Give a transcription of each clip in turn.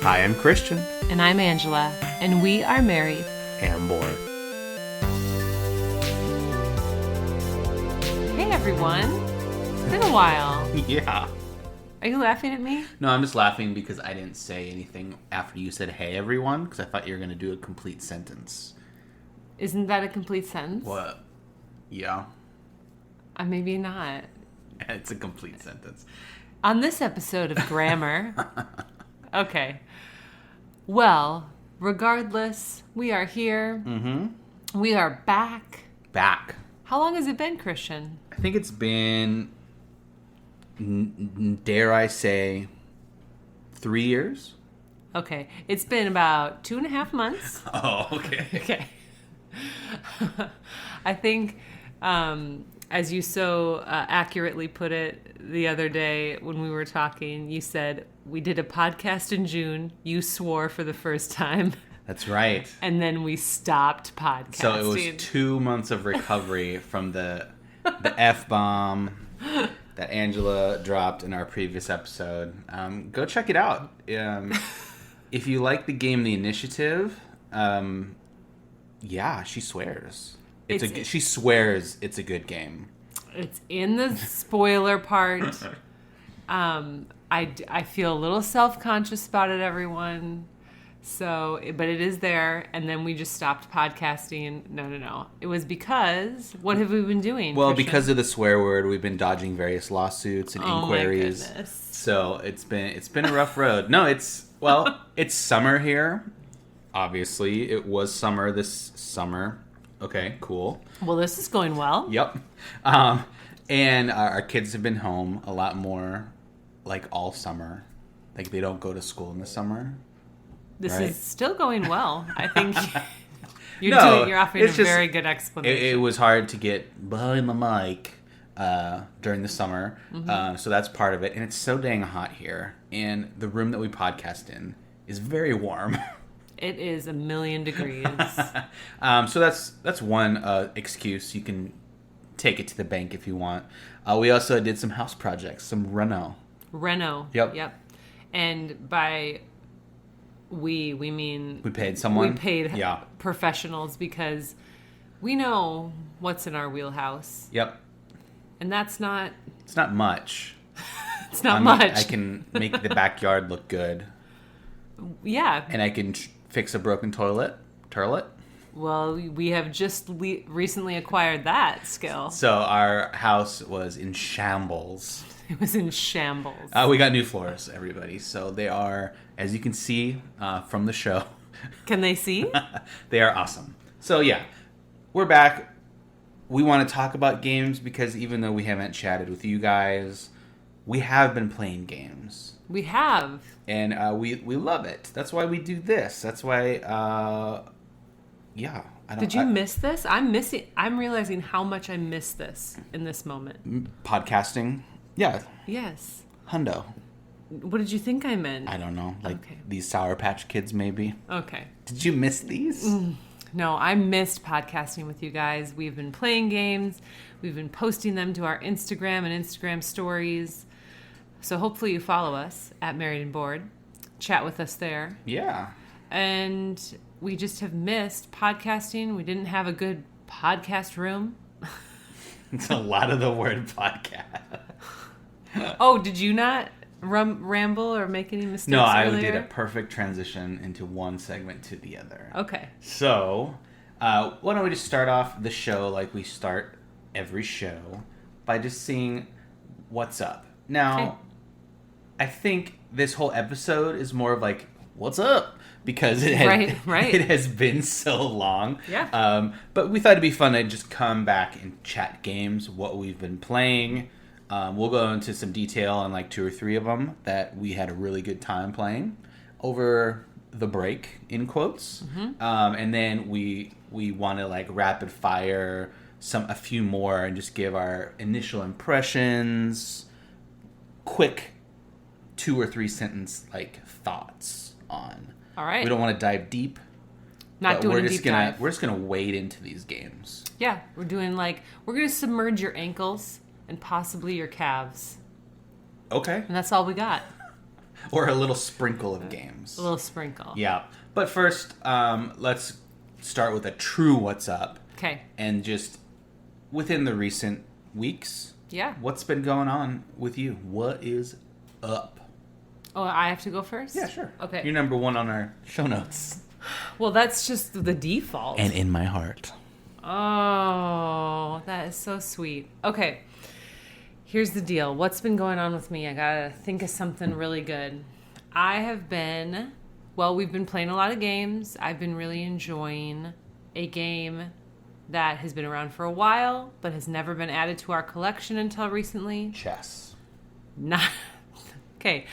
Hi, I'm Christian. And I'm Angela, and we are married. And bored. Hey, everyone. It's been a while. Yeah. Are you laughing at me? No, I'm just laughing because I didn't say anything after you said, hey, everyone, because I thought you were going to do a complete sentence. Isn't that a complete sentence? What? Yeah. Maybe not. It's a complete sentence. On this episode of Grammar... Okay. Well, regardless, we are here. Mm-hmm. We are back. Back. How long has it been, Christian? I think it's been, dare I say, 3 years? Okay. It's been about 2.5 months. Oh, okay. Okay. I think, as you so accurately put it the other day when we were talking, you said, we did a podcast in June. You swore for the first time. That's right. And then we stopped podcasting. So it was 2 months of recovery from the F-bomb that Angela dropped in our previous episode. Go check it out. If you like the game The Initiative, yeah, she swears. She swears it's a good game. It's in the spoiler part. I feel a little self-conscious about it, everyone. So, but it is there, and then we just stopped podcasting. No. It was because, what have we been doing, Well, Christian? because of the swear word, we've been dodging various lawsuits and inquiries. My goodness. So it's been a rough road. No, it's summer here. Obviously, it was summer this summer. Okay, cool. Well, this is going well. Yep. And our kids have been home a lot more, like all summer. Like they don't go to school in the summer. This right? is still going well. I think you're offering a very good explanation. It was hard to get behind the mic during the summer. Mm-hmm. So that's part of it. And it's so dang hot here. And the room that we podcast in is very warm. It is 1,000,000 degrees. So that's one excuse. You can take it to the bank if you want. We also did some house projects, some reno. Yep. And by we mean... We paid someone? We paid professionals because we know what's in our wheelhouse. Yep. And that's not... It's not much. It's not much. I can make the backyard look good. Yeah. And I can fix a broken toilet. Well, we have just recently acquired that skill. So our house was in shambles. It was in shambles. We got new floors, everybody. So they are, as you can see from the show. Can they see? They are awesome. So yeah, we're back. We want to talk about games because even though we haven't chatted with you guys, we have been playing games. We have. And we love it. That's why we do this. That's why, yeah. Did you miss this? I'm realizing how much I miss this in this moment. Podcasting? Yeah. Yes. Hundo. What did you think I meant? I don't know. These Sour Patch Kids, maybe. Okay. Did you miss these? No, I missed podcasting with you guys. We've been playing games. We've been posting them to our Instagram and Instagram stories. So hopefully you follow us at Married and Bored. Chat with us there. Yeah. And we just have missed podcasting. We didn't have a good podcast room. It's a lot of the word podcast. Oh, did you not ramble or make any mistakes No, I earlier? did a perfect transition into one segment to the other. Okay. So, why don't we just start off the show like we start every show by just seeing what's up. Now, okay. I think this whole episode is more of like, what's up? Because it has been so long. Yeah. But we thought it'd be fun to just come back and chat games, what we've been playing. We'll go into some detail on like 2 or 3 of them that we had a really good time playing over the break, in quotes. Mm-hmm. And then we want to like rapid fire a few more and just give our initial impressions, quick 2 or 3 sentence like thoughts on. All right. We don't want to dive deep. Not doing a deep dive. We're just gonna wade into these games. Yeah, we're gonna submerge your ankles and possibly your calves. Okay. And that's all we got. Or a little sprinkle of games. A little sprinkle. Yeah. But first, let's start with a true what's up. Okay. And just within the recent weeks. Yeah. What's been going on with you? What is up? Oh, I have to go first? Yeah, sure. Okay. You're number one on our show notes. Well, that's just the default. And in my heart. Oh, that is so sweet. Okay. Here's the deal. What's been going on with me? I gotta think of something really good. We've been playing a lot of games. I've been really enjoying a game that has been around for a while, but has never been added to our collection until recently. Chess. Not... Okay.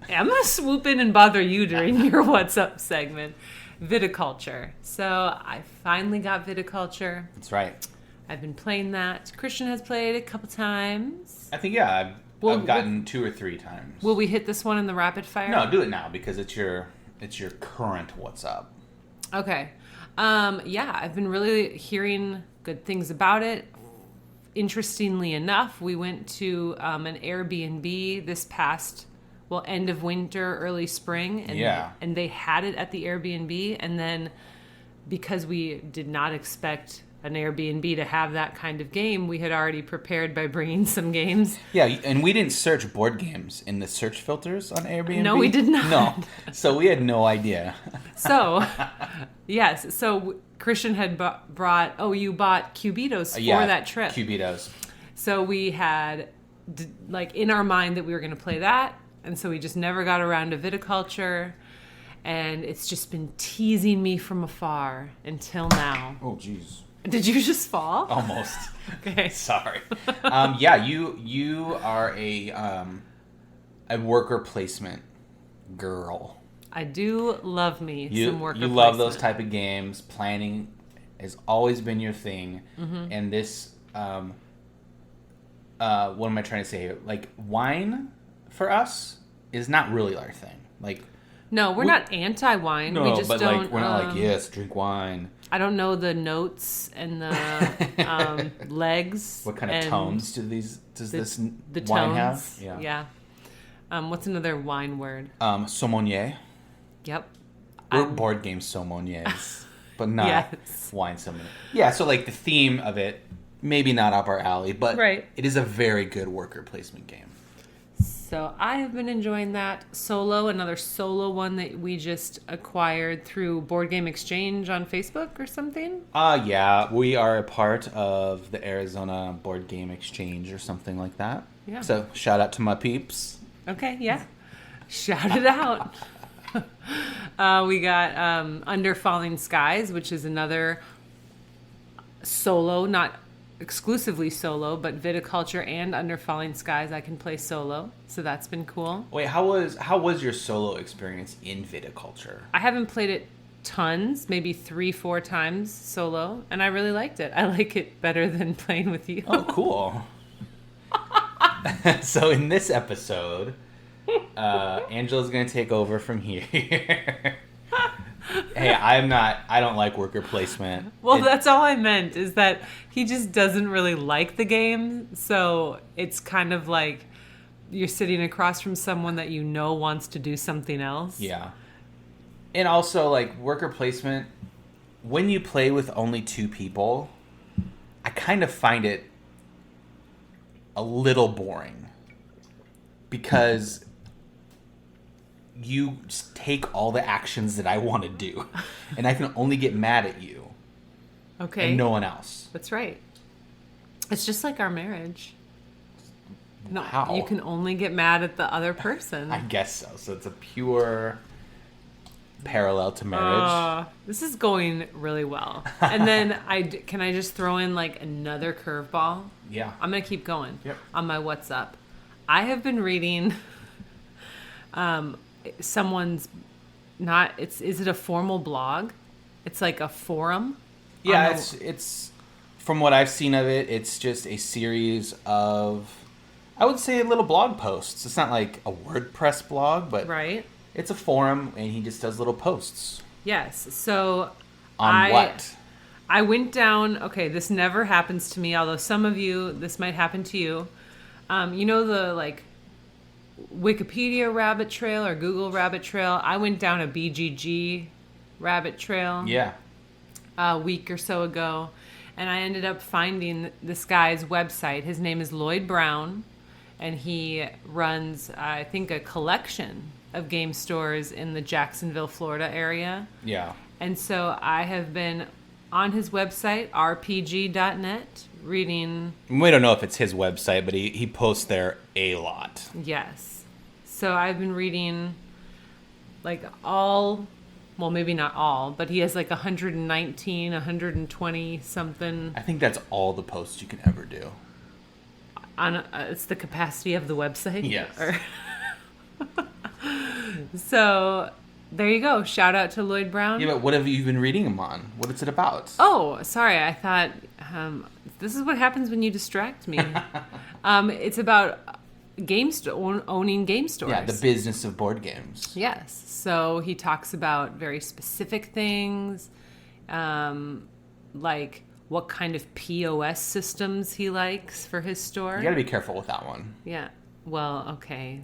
I'm gonna swoop in and bother you during your What's Up segment. Viticulture. So I finally got Viticulture. That's right. I've been playing that. Christian has played a couple times. I think, yeah, I've gotten 2 or 3 times. Will we hit this one in the rapid fire? No, do it now because it's your current what's up. Okay. Yeah, I've been really hearing good things about it. Interestingly enough, we went to an Airbnb this past, end of winter, early spring. And they had it at the Airbnb. And then because we did not expect an Airbnb to have that kind of game, we had already prepared by bringing some games. Yeah, and we didn't search board games in the search filters on Airbnb. No, we did not. No, so we had no idea. So, yes, so Christian had brought, you bought Cubitos for that trip. Cubitos. So we had, in our mind that we were going to play that, and so we just never got around to Viticulture. And it's just been teasing me from afar until now. Oh, jeez. Did you just fall? Almost. Okay. Sorry. Yeah, you are a worker placement girl. I do love me some worker placement. You love those type of games. Planning has always been your thing. Mm-hmm. And this, what am I trying to say here? Like, wine for us is not really our thing. Like, no, we're not anti-wine. No, we just but don't, we're not like, yes, drink wine. I don't know the notes and the legs. What kind of tones does this the wine tones have? Yeah. What's another wine word? Sommelier. Yep. We're board game sommeliers, but not wine sommelier. Yeah, so like the theme of it, maybe not up our alley, but it is a very good worker placement game. So I have been enjoying that. Solo, another solo one that we just acquired through Board Game Exchange on Facebook or something. Yeah, we are a part of the Arizona Board Game Exchange or something like that. Yeah. So shout out to my peeps. Okay, yeah. Shout it out. We got Under Falling Skies, which is another solo, not exclusively solo, but Viticulture and Under Falling Skies I can play solo, so that's been cool. Wait, how was your solo experience in Viticulture? I haven't played it tons, maybe 3-4 times solo, and I really liked it. I like it better than playing with you. Oh, cool. So in this episode, Angela's gonna take over from here. Hey, I don't like worker placement. Well, that's all I meant, is that he just doesn't really like the game. So it's kind of like you're sitting across from someone that you know wants to do something else. Yeah. And also, like, worker placement, when you play with only 2 people, I kind of find it a little boring. Because you just take all the actions that I want to do, and I can only get mad at you. Okay. And no one else. That's right. It's just like our marriage. No, how? You can only get mad at the other person. I guess so. So it's a pure parallel to marriage. This is going really well. And then can I just throw in like another curveball? Yeah. I'm going to keep going. Yep. On my What's Up. I have been reading someone's is it a formal blog? It's like a forum. Yeah, it's from what I've seen of it, it's just a series of, I would say, little blog posts. It's not like a WordPress blog, but it's a forum, and he just does little posts. Yes. So what? I went down. Okay, this never happens to me. Although some of you, this might happen to you. You know the like Wikipedia rabbit trail or Google rabbit trail. I went down a BGG rabbit trail. Yeah. A week or so ago, and I ended up finding this guy's website. His name is Lloyd Brown, and he runs, I think, a collection of game stores in the Jacksonville, Florida area. Yeah. And so I have been on his website, rpg.net, reading... We don't know if it's his website, but he posts there a lot. Yes. So I've been reading, like, all... Well, maybe not all, but he has like 119, 120 something. I think that's all the posts you can ever do. It's the capacity of the website? Yes. So, there you go. Shout out to Lloyd Brown. Yeah, but what have you been reading him on? What is it about? Oh, sorry. I thought this is what happens when you distract me. It's about owning game stores. Yeah, the business of board games. Yes. So he talks about very specific things, like what kind of POS systems he likes for his store. You got to be careful with that one. Yeah. Well, okay.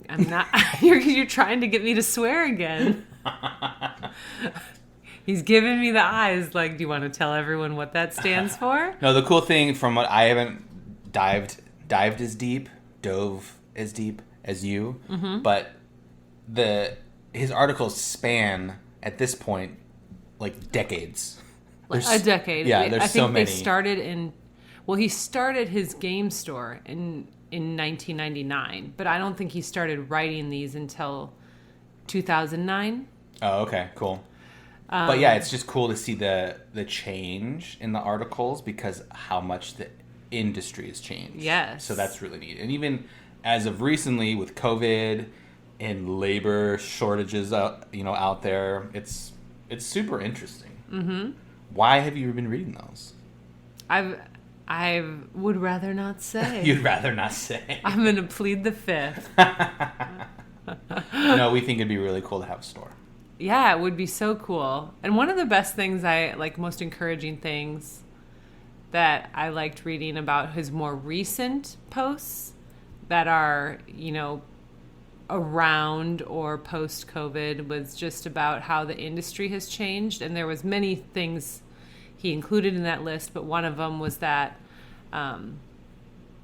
I'm not. You're trying to get me to swear again. He's giving me the eyes. Like, do you want to tell everyone what that stands for? No. The cool thing, from what I haven't dove as deep as you, but his articles span at this point like decades. A decade. Yeah, there's so many. They started he started his game store in 1999, but I don't think he started writing these until 2009. Oh, okay, cool. But yeah, it's just cool to see the change in the articles because how much the industry has changed. Yes. So that's really neat. And even as of recently with COVID and labor shortages out there, it's super interesting. Mm-hmm. Why have you been reading those? I would rather not say. You'd rather not say. I'm going to plead the fifth. No, we think it'd be really cool to have a store. Yeah, it would be so cool. And one of the best things most encouraging things that I liked reading about his more recent posts that are, around or post-COVID was just about how the industry has changed. And there was many things he included in that list, but one of them was that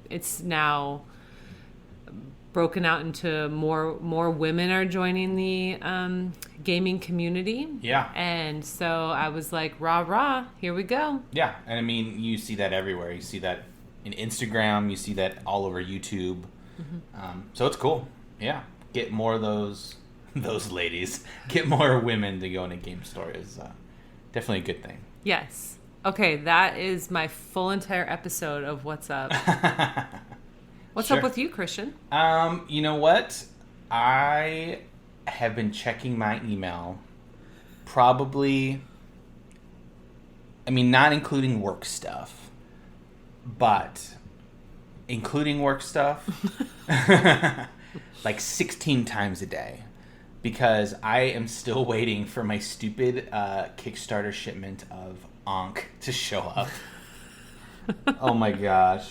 it's now broken out into more women are joining the gaming community. Yeah. And so I was like, rah, rah, here we go. Yeah. And I mean, you see that everywhere. You see that in Instagram. You see that all over YouTube. Mm-hmm. So it's cool. Yeah. Get more of those ladies. Get more women to go in a game store is definitely a good thing. Yes. Okay, that is my full entire episode of What's Up. What's up with you, Christian? You know what? I have been checking my email probably, not including work stuff, but including work stuff like 16 times a day because I am still waiting for my stupid Kickstarter shipment of Ankh to show up. Oh my gosh.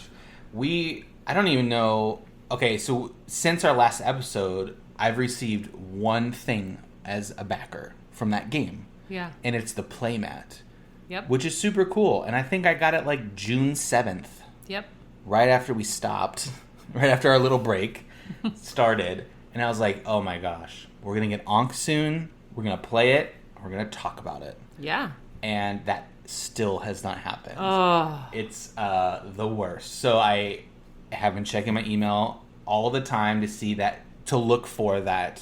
I don't even know. Okay, so since our last episode, I've received one thing as a backer from that game. Yeah. And it's the playmat. Yep. Which is super cool. And I think I got it like June 7th. Yep. Right after we stopped. Right after our little break started. And I was like, oh my gosh. We're going to get Ankh soon. We're going to play it. We're going to talk about it. Yeah. And that still has not happened. Oh. It's the worst. So I have been checking my email all the time to look for that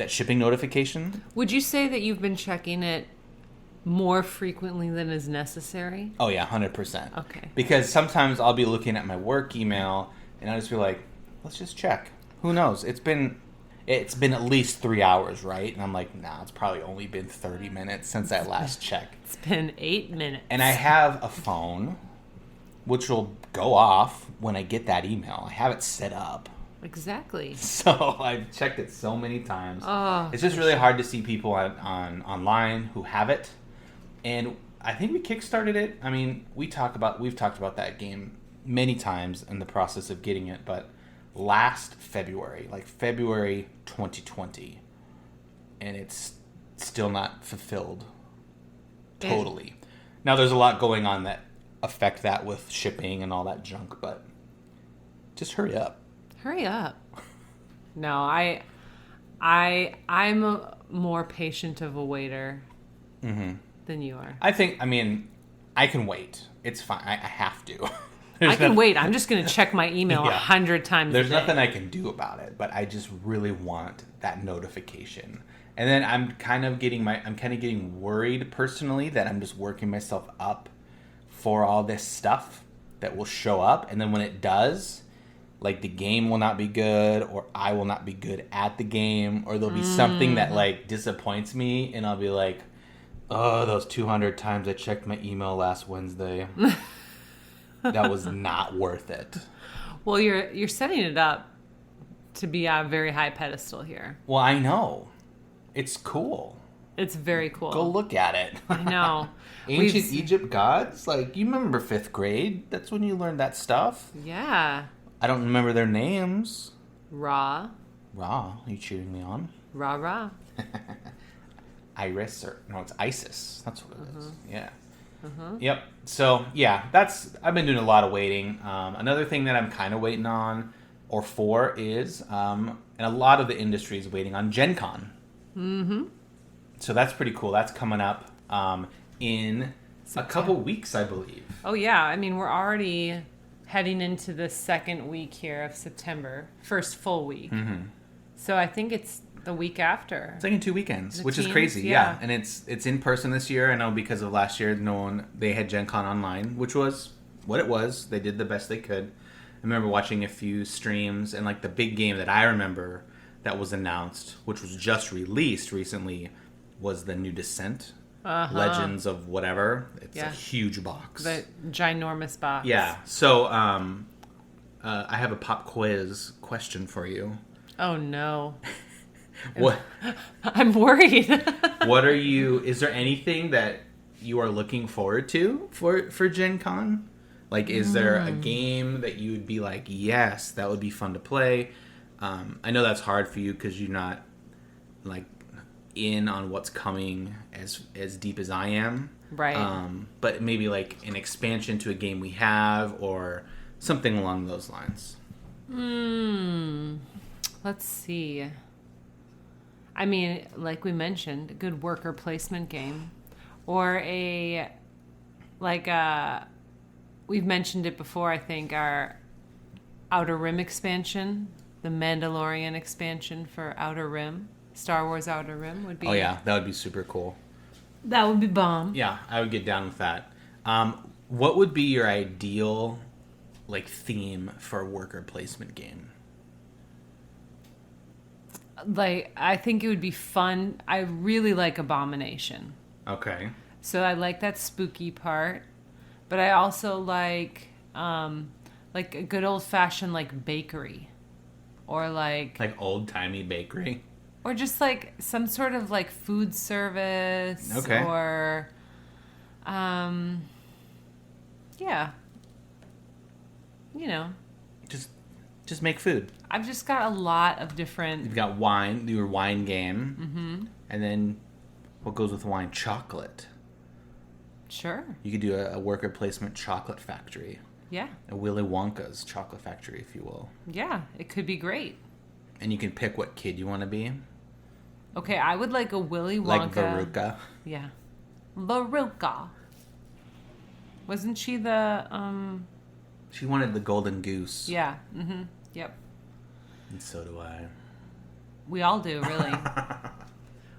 shipping notification. Would you say that you've been checking it more frequently than is necessary? Oh yeah, 100%. Okay. Because sometimes I'll be looking at my work email and I'll just be like, let's just check. Who knows? It's been at least 3 hours, right? And I'm like, nah, it's probably only been 30 minutes since I last checked. It's been 8 minutes. And I have a phone which will go off when I get that email. I have it set up. Exactly. So I've checked it so many times. Oh, it's just really hard to see people on online who have it. And I think we kickstarted it. We've talked about that game many times in the process of getting it, but last February, like February 2020, and it's still not fulfilled totally. Now, there's a lot going on that affect that with shipping and all that junk, but just hurry up. Hurry up. No, I'm more patient of a waiter than you are. I can wait. It's fine. I have to. I can wait. I'm just going to check my email 100 times There's a day. nothing I can do about it, but I just really want that notification. And then I'm kind of getting worried personally that I'm just working myself up for all this stuff that will show up. And then when it does, like the game will not be good, or I will not be good at the game, or there'll be something that like disappoints me, and I'll be like, oh, those 200 times I checked my email last Wednesday. That was not worth it. Well, you're setting it up to be on a very high pedestal here. Well, I know. It's cool. It's very cool. Go look at it. I know. Ancient Egypt gods? Like, you remember 5th grade? That's when you learned that stuff. Yeah. I don't remember their names. Ra. Are you cheering me on? Ra. Iris, it's Isis. That's what it is. Yeah. Yep. So, yeah, I've been doing a lot of waiting. Another thing that I'm kind of waiting on, or for, is, and a lot of the industry is waiting on Gen Con. So that's pretty cool. That's coming up in a couple weeks, I believe. Oh, yeah. I mean, we're already heading into the second week here of September. First full week. So I think it's the week after. It's like in 2 weekends, which is crazy. Yeah. And it's in person this year. I know because of last year, they had Gen Con online, which was what it was. They did the best they could. I remember watching a few streams, and like the big game that I remember that was announced, which was just released recently, was the new Descent. Legends of whatever. It's a huge box. The ginormous box. Yeah. So I have a pop quiz question for you. Oh, no. What? I'm worried. Is there anything that you are looking forward to for Gen Con? Like, is there a game that you would be like, yes, that would be fun to play? I know that's hard for you because you're not, like, in on what's coming as deep as I am. Right. But maybe, like, an expansion to a game we have or something along those lines. Let's see. I mean, like we mentioned, a good worker placement game. Or we've mentioned it before, I think, our Outer Rim expansion, the Mandalorian expansion for Outer Rim, Star Wars Outer Rim would be... Oh, yeah, that would be super cool. That would be bomb. Yeah, I would get down with that. What would be your ideal, like, theme for a worker placement game? Like, I think it would be fun. I really like Abomination. Okay. So I like that spooky part, but I also like a good old fashioned like bakery, or like old timey bakery, or just like some sort of like food service. Okay. Or, yeah, you know, just make food. I've just got a lot of different. You've got wine, your wine game, and then what goes with wine? Chocolate. Sure. You could do a worker placement chocolate factory. Yeah. A Willy Wonka's chocolate factory, if you will. Yeah, it could be great. And you can pick what kid you want to be. Okay, I would like a Willy Wonka. Like Veruca. Yeah. Veruca. Wasn't she the, She wanted the golden goose. Yeah. Mm-hmm. Yep. And so do I. We all do, really.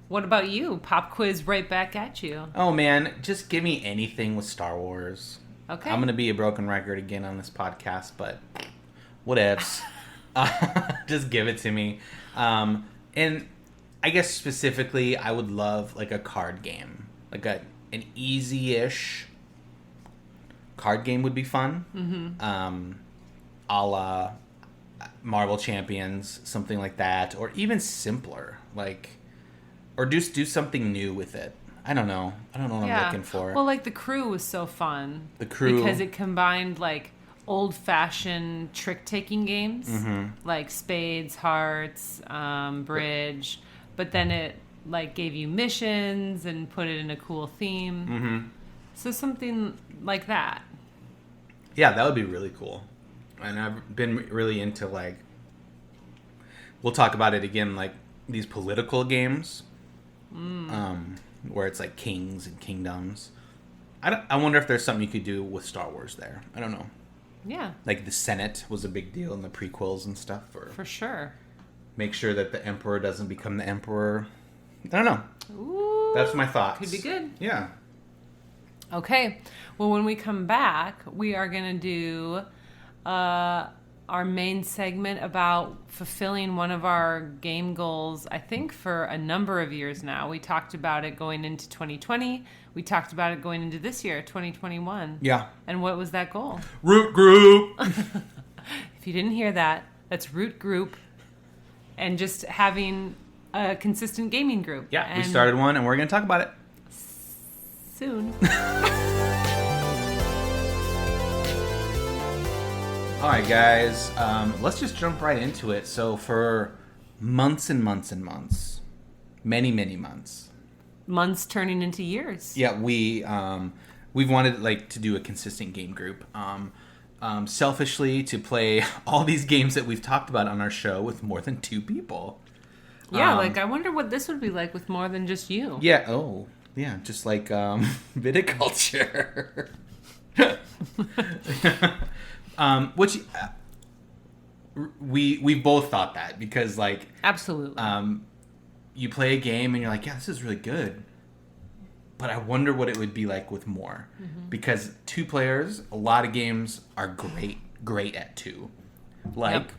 What about you? Pop quiz right back at you. Oh, man. Just give me anything with Star Wars. Okay. I'm going to be a broken record again on this podcast, but whatevs. Just give it to me. And I guess specifically, I would love like a card game. Like an easy-ish card game would be fun. Mm-hmm. A la Marvel Champions, something like that. Or even simpler. Or just do something new with it. I don't know what I'm looking for. Well, like The Crew was so fun. The Crew. Because it combined like old-fashioned trick-taking games, like spades, hearts, bridge, but then it like gave you missions and put it in a cool theme. So something like that. Yeah, that would be really cool. And I've been really into, like, we'll talk about it again, like these political games, where it's like kings and kingdoms. I wonder if there's something you could do with Star Wars there. I don't know. Yeah. Like the Senate was a big deal in the prequels and stuff. For sure. Make sure that the Emperor doesn't become the Emperor. I don't know. Ooh. That's my thoughts. Could be good. Yeah. Okay. Well, when we come back, we are going to do our main segment about fulfilling one of our game goals, I think, for a number of years now. We talked about it going into 2020. We talked about it going into this year, 2021. Yeah. And what was that goal? Root group. If you didn't hear that, that's root group and just having a consistent gaming group. Yeah, and we started one, and we're going to talk about it soon. All right, guys, let's just jump right into it. So for months and months and months, many months, turning into years. Yeah, we've wanted like to do a consistent game group. Selfishly, to play all these games that we've talked about on our show with more than 2 people. Yeah, like I wonder what this would be like with more than just you. Yeah. Oh, yeah. Just like viticulture. Which we both thought that because like absolutely, you play a game and you're like, yeah, this is really good, but I wonder what it would be like with more, because 2 players, a lot of games are great at 2. Like,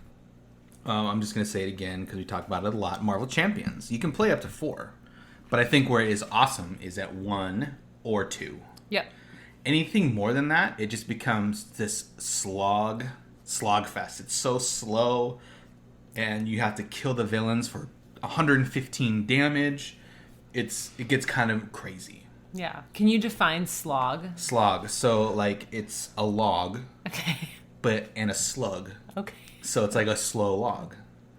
I'm just gonna say it again because we talked about it a lot. Marvel Champions, you can play up to 4, but I think where it is awesome is at 1 or 2. Yep. Anything more than that, it just becomes this slog fest. It's so slow, and you have to kill the villains for 115 damage. It gets kind of crazy. Yeah. Can you define slog? Slog. So like it's a log. Okay. And a slug. Okay. So it's like a slow log.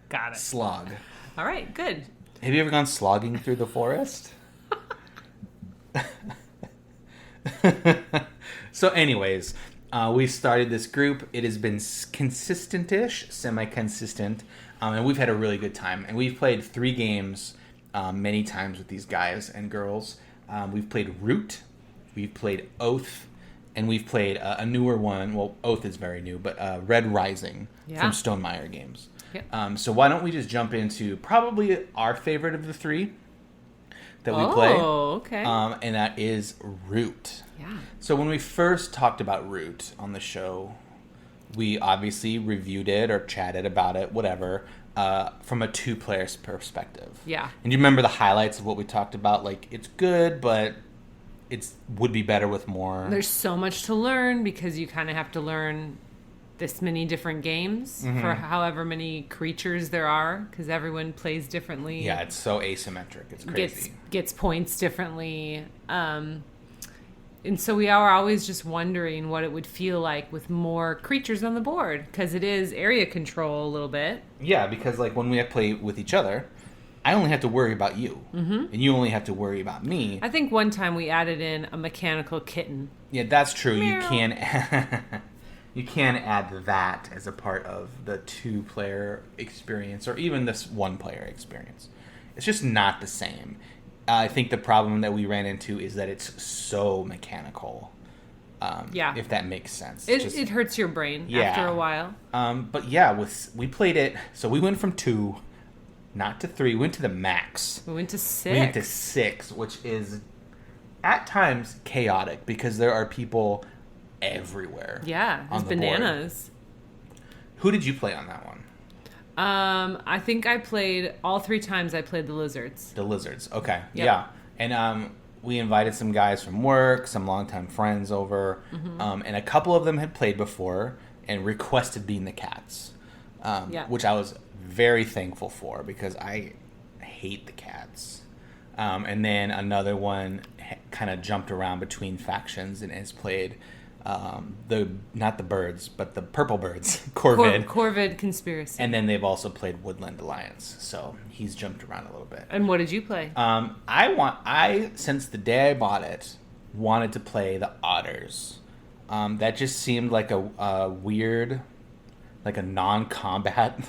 Got it. Slog. All right. Good. Have you ever gone slogging through the forest? So anyways, we started this group. It has been consistent-ish, semi-consistent, and we've had a really good time. And we've played 3 games many times with these guys and girls. We've played Root, we've played Oath, and we've played a newer one. Well, Oath is very new, but Red Rising from Stonemaier Games. Yep. So why don't we just jump into probably our favorite of the 3 that we play. Oh, okay. And that is Root. Yeah. So when we first talked about Root on the show, we obviously reviewed it or chatted about it, whatever, from a 2-player perspective. Yeah. And you remember the highlights of what we talked about? Like, it's good, but it would be better with more. There's so much to learn because you kind of have to learn this many different games for however many creatures there are, because everyone plays differently. Yeah, it's so asymmetric. It's crazy. Gets points differently. And so we are always just wondering what it would feel like with more creatures on the board, because it is area control a little bit. Yeah, because like when we play with each other, I only have to worry about you, and you only have to worry about me. I think one time we added in a mechanical kitten. Yeah, that's true. Meow. You can add that as a part of the 2-player experience, or even this 1-player experience. It's just not the same. I think the problem that we ran into is that it's so mechanical. If that makes sense. It hurts your brain after a while. But yeah, we played it. So we went from 2, not to 3. We went to the max. We went to 6. We went to 6, which is at times chaotic because there are people everywhere. Yeah, it's bananas. Board. Who did you play on that one? I think I played all 3 times. I played the lizards. The lizards. Okay. Yep. Yeah, and we invited some guys from work, some longtime friends over, and a couple of them had played before and requested being the cats, which I was very thankful for because I hate the cats. And then another one kind of jumped around between factions and has played not the birds, but the purple birds, Corvid. Corvid Conspiracy. And then they've also played Woodland Alliance, so he's jumped around a little bit. And what did you play? I since the day I bought it, wanted to play the Otters. That just seemed like a weird, like a non-combat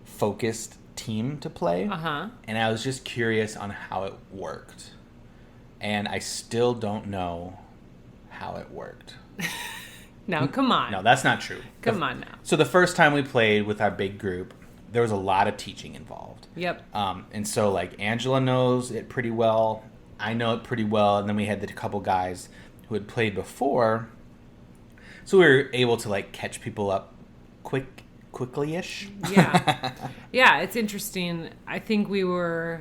focused team to play. And I was just curious on how it worked. And I still don't know how it worked. No, come on. No, that's not true. Come on now. So the first time we played with our big group, there was a lot of teaching involved. Yep. And so like Angela knows it pretty well. I know it pretty well. And then we had the couple guys who had played before. So we were able to like catch people up quickly-ish. Yeah. Yeah, it's interesting. I think we were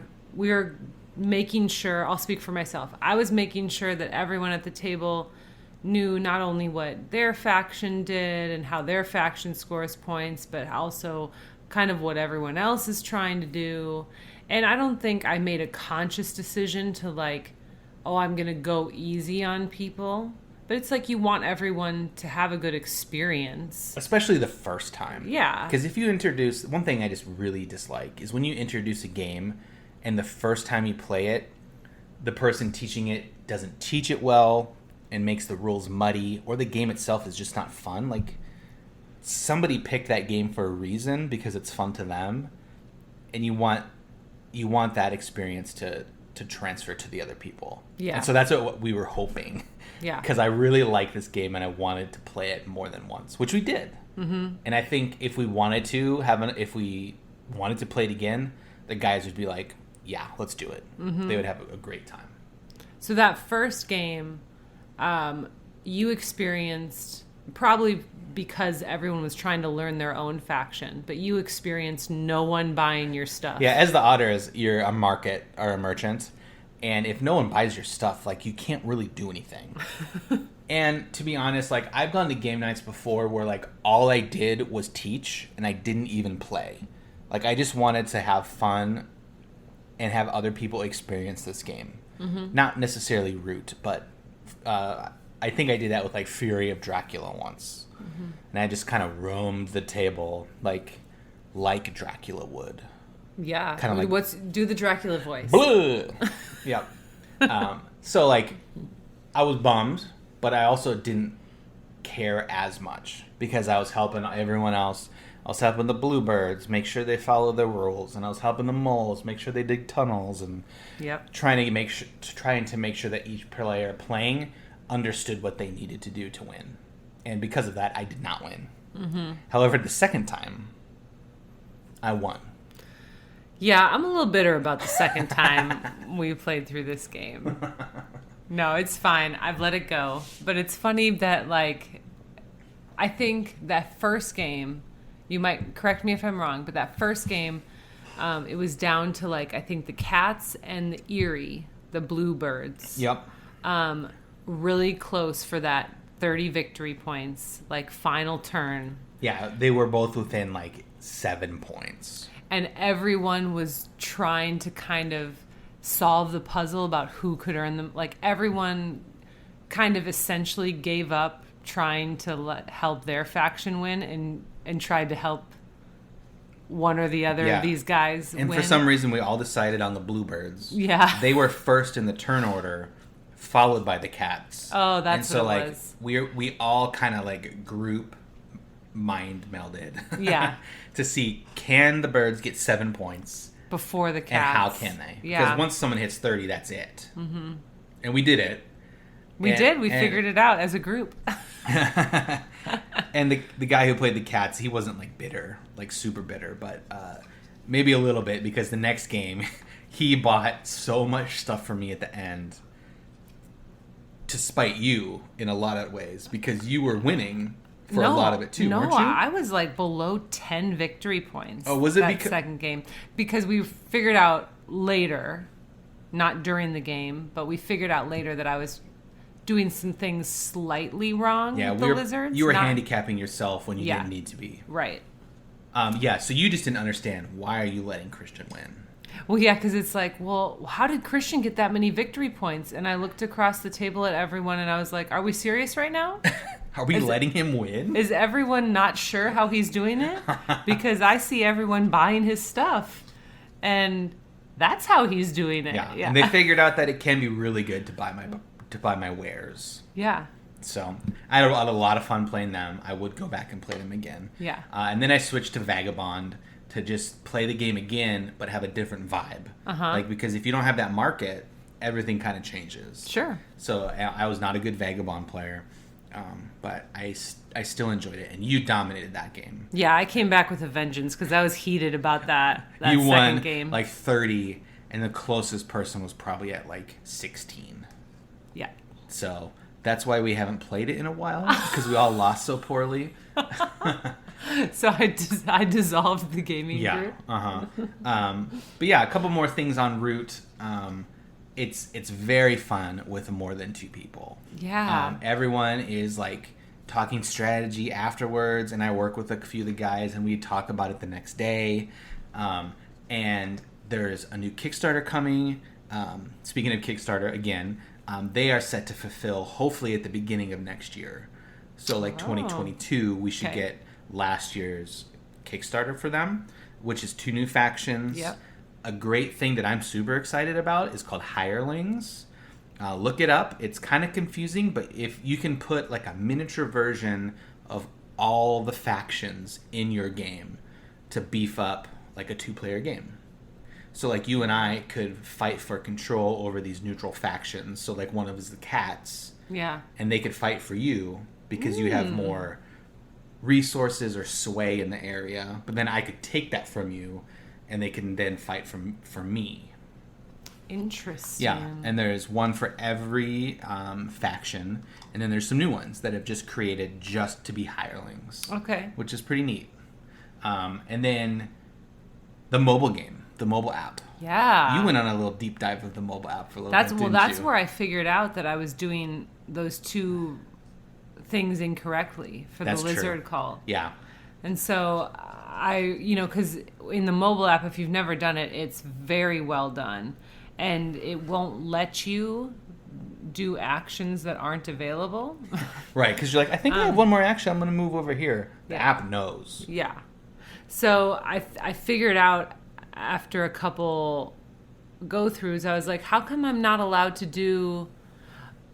making sure, I'll speak for myself. I was making sure that everyone at the table knew not only what their faction did and how their faction scores points, but also kind of what everyone else is trying to do. And I don't think I made a conscious decision to like, oh, I'm going to go easy on people. But it's like you want everyone to have a good experience. Especially the first time. Yeah. Because if you introduce... One thing I just really dislike is when you introduce a game and the first time you play it, the person teaching it doesn't teach it well and makes the rules muddy, or the game itself is just not fun. Like, somebody picked that game for a reason because it's fun to them, and you want that experience to transfer to the other people. Yeah. And so that's what we were hoping. Yeah. Because I really like this game and I wanted to play it more than once, which we did. Mm-hmm. And I think if we wanted to play it again, the guys would be like, yeah, let's do it. Mm-hmm. They would have a great time. So that first game, you experienced, probably because everyone was trying to learn their own faction, but you experienced no one buying your stuff. Yeah, as the Otters, you're a market or a merchant, and if no one buys your stuff, like, you can't really do anything. And to be honest, like, I've gone to game nights before where, like, all I did was teach, and I didn't even play. Like, I just wanted to have fun and have other people experience this game. Mm-hmm. Not necessarily root, but I think I did that with, like, Fury of Dracula once. Mm-hmm. And I just kind of roamed the table like Dracula would. Yeah. Kind of like, do the Dracula voice. Yep. So like, I was bummed, but I also didn't care as much because I was helping everyone else. I was helping the bluebirds make sure they follow the rules, and I was helping the moles make sure they dig tunnels, and trying to make sure that each player playing understood what they needed to do to win. And because of that, I did not win. Mm-hmm. However, the second time, I won. Yeah, I'm a little bitter about the second time we played through this game. No, it's fine. I've let it go. But it's funny that, like, I think that first game, you might correct me if I'm wrong, but that first game, it was down to, like, I think the cats and the Erie, the bluebirds. Yep. Really close for that 30 victory points, like, final turn. Yeah, they were both within, like, 7 points. And everyone was trying to kind of solve the puzzle about who could earn them. Like, everyone kind of essentially gave up trying to help their faction win and tried to help one or the other of these guys win. And for some reason, we all decided on the bluebirds. Yeah. They were first in the turn order, followed by the cats. Oh, that's what it was. We all kind of, like, group mind melded. Yeah. To see, can the birds get 7 points before the cats? And how can they? Yeah. Because once someone hits 30, that's it. Mm-hmm. And we did it. We figured it out as a group. And the guy who played the cats, he wasn't, like, bitter, like, super bitter, but maybe a little bit, because the next game, he bought so much stuff for me at the end to spite you in a lot of ways, because you were winning for a lot of it too, weren't you? No, I was, like, below 10 victory points. Oh, was it that second game? Because we figured out later, not during the game, but we figured out later that I was doing some things slightly wrong with the lizards. You were handicapping yourself when you didn't need to be. Right. So you just didn't understand, why are you letting Christian win? Well, yeah, because it's like, well, how did Christian get that many victory points? And I looked across the table at everyone, and I was like, are we serious right now? Are we letting him win? Is everyone not sure how he's doing it? Because I see everyone buying his stuff, and that's how he's doing it. Yeah. And they figured out that it can be really good to buy my wares. Yeah. So I had a lot of fun playing them. I would go back and play them again. Yeah. And then I switched to Vagabond to just play the game again, but have a different vibe. Like, because if you don't have that market, everything kind of changes. Sure. So I was not a good Vagabond player, but I still enjoyed it. And you dominated that game. Yeah, I came back with a vengeance because I was heated about that you second won game. Like 30, and the closest person was probably at like 16. Yeah. So that's why we haven't played it in a while, because we all lost so poorly. So I dissolved the gaming group. But yeah, a couple more things on Root. It's very fun with more than 2 people. Yeah. Everyone is like talking strategy afterwards, and I work with a few of the guys, and we talk about it the next day. And there's a new Kickstarter coming. Speaking of Kickstarter, again, they are set to fulfill hopefully at the beginning of next year. So like 2022, we should get last year's Kickstarter for them, which is 2 new factions. Yep. A great thing that I'm super excited about is called Hirelings. Look it up. It's kind of confusing, but if you can put like a miniature version of all the factions in your game to beef up like a 2-player game. So like you and I could fight for control over these neutral factions. So like one of us is the cats. Yeah. And they could fight for you because you have more resources or sway in the area. But then I could take that from you, and they can then fight for me. Interesting. Yeah, and there's one for every faction, and then there's some new ones that have just created just to be hirelings. Okay. Which is pretty neat. And then the mobile game, the mobile app. Yeah. You went on a little deep dive of the mobile app for a little bit, that's where I figured out that I was doing those 2 things incorrectly for the lizard call. Yeah. And so because in the mobile app, if you've never done it, it's very well done. And it won't let you do actions that aren't available. Right, because you're like, I think I have one more action. I'm going to move over here. The app knows. Yeah. So I figured out after a couple go-throughs, I was like, how come I'm not allowed to do...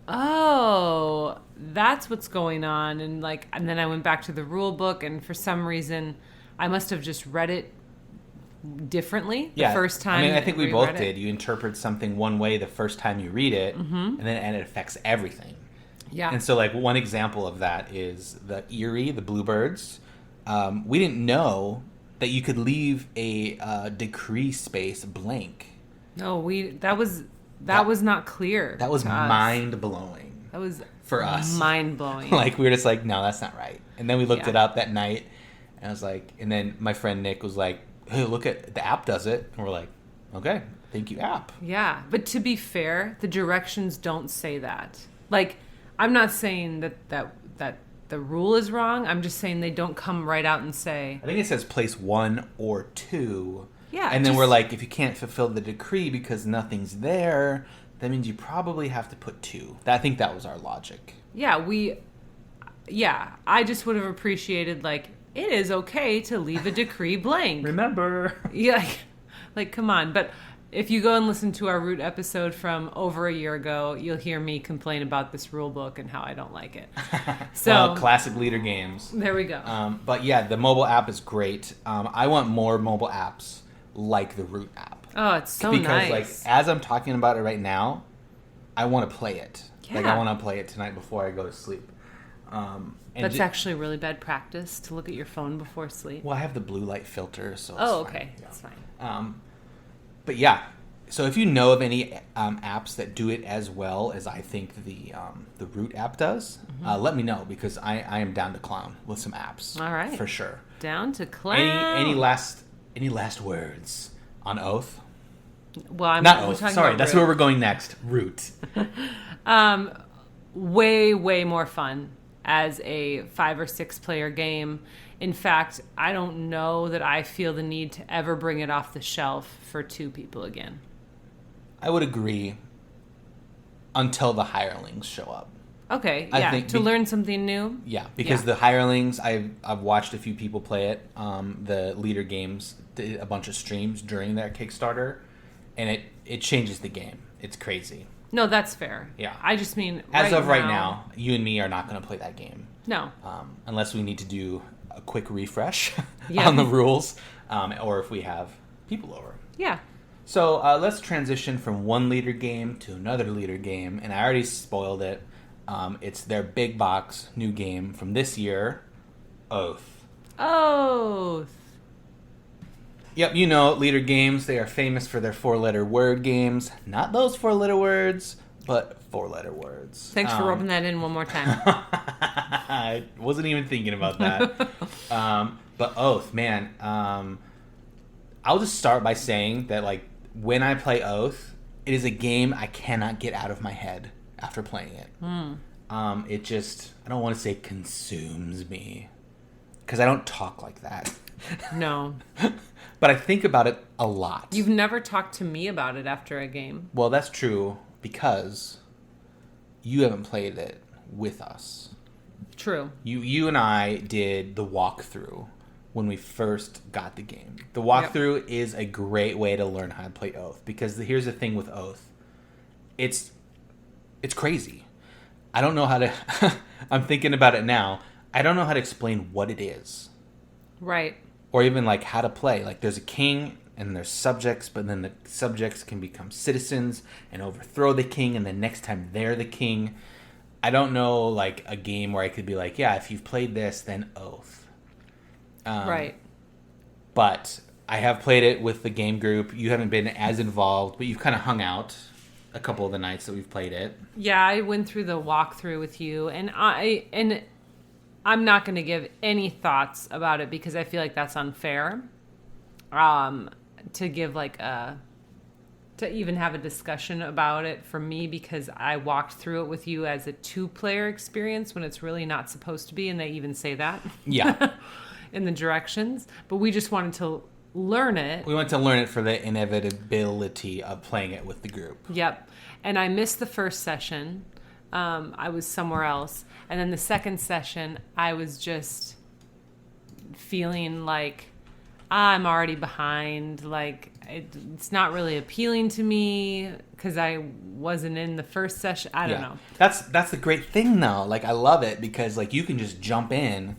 Oh, that's what's going on. And then I went back to the rule book, and for some reason I must have just read it differently the first time. I mean, I think we both did. You interpret something one way the first time you read it, and it affects everything. Yeah. And so like one example of that is the Eerie, the bluebirds. We didn't know that you could leave a decree space blank. No, that was not clear. That was mind-blowing. That was for us. Mind-blowing. Like, we were just like, no, that's not right. And then we looked it up that night, and I was like, and then my friend Nick was like, hey, look at, the app does it. And we're like, okay, thank you, app. Yeah, but to be fair, the directions don't say that. Like, I'm not saying that the rule is wrong. I'm just saying they don't come right out and say... I think it says place 1 or 2. Yeah. And then we're like, if you can't fulfill the decree because nothing's there, that means you probably have to put 2. I think that was our logic. Yeah, I just would have appreciated, like, it is okay to leave a decree blank. Remember. Yeah, like, come on. But if you go and listen to our Root episode from over a year ago, you'll hear me complain about this rule book and how I don't like it. So, well, classic leader games. There we go. But yeah, the mobile app is great. I want more mobile apps like the Root app. Oh, it's so because, nice. Because, like, as I'm talking about it right now, I want to play it. Yeah. Like, I want to play it tonight before I go to sleep. That's actually really bad practice to look at your phone before sleep. Well, I have the blue light filter, so it's okay. fine. Yeah. That's fine. But yeah, so if you know of any apps that do it as well as I think the Root app does, let me know, because I am down to clown with some apps. All right. For sure. Down to clown. Any last words on Oath? Well, I'm not Oath. Sorry, that's Root. where we're going next. Root. Way more fun as a 5 or 6 player game. In fact, I don't know that I feel the need to ever bring it off the shelf for 2 people again. I would agree until the hirelings show up. Okay, yeah, to learn something new. Yeah, because the hirelings, I've watched a few people play it. The leader games did a bunch of streams during their Kickstarter, and it changes the game. It's crazy. No, that's fair. Yeah, I just mean right now, you and me are not going to play that game. No, unless we need to do a quick refresh on the rules, or if we have people over. Yeah. So let's transition from one leader game to another leader game, and I already spoiled it. It's their big box new game from this year, Oath. Oath. Yep, you know, leader games, they are famous for their 4-letter word games. Not those 4-letter words, but 4-letter words. Thanks for rubbing that in one more time. I wasn't even thinking about that. But Oath, man, I'll just start by saying that, like, when I play Oath, it is a game I cannot get out of my head after playing it. It just, I don't want to say consumes me, because I don't talk like that. No. But I think about it a lot. You've never talked to me about it after a game. Well, that's true, because you haven't played it with us. True. You and I did the walkthrough when we first got the game. The walkthrough is a great way to learn how to play Oath, because here's the thing with Oath. It's crazy. I don't know how to... I'm thinking about it now. I don't know how to explain what it is. Right. Or even, like, how to play. Like, there's a king and there's subjects, but then the subjects can become citizens and overthrow the king, and then next time they're the king. I don't know, like, a game where I could be like, yeah, if you've played this, then Oath. Right. But I have played it with the game group. You haven't been as involved, but you've kind of hung out a couple of the nights that we've played it. Yeah, I went through the walkthrough with you, and I'm not going to give any thoughts about it because I feel like that's unfair. To give like to even have a discussion about it for me, because I walked through it with you as a 2-player experience when it's really not supposed to be, and they even say that. Yeah. In the directions, but we just wanted to learn it. We wanted to learn it for the inevitability of playing it with the group. Yep. And I missed the first session. I was somewhere else. And then the second session, I was just feeling like I'm already behind. Like, it's not really appealing to me because I wasn't in the first session. I don't know. That's the great thing, though. Like, I love it because, like, you can just jump in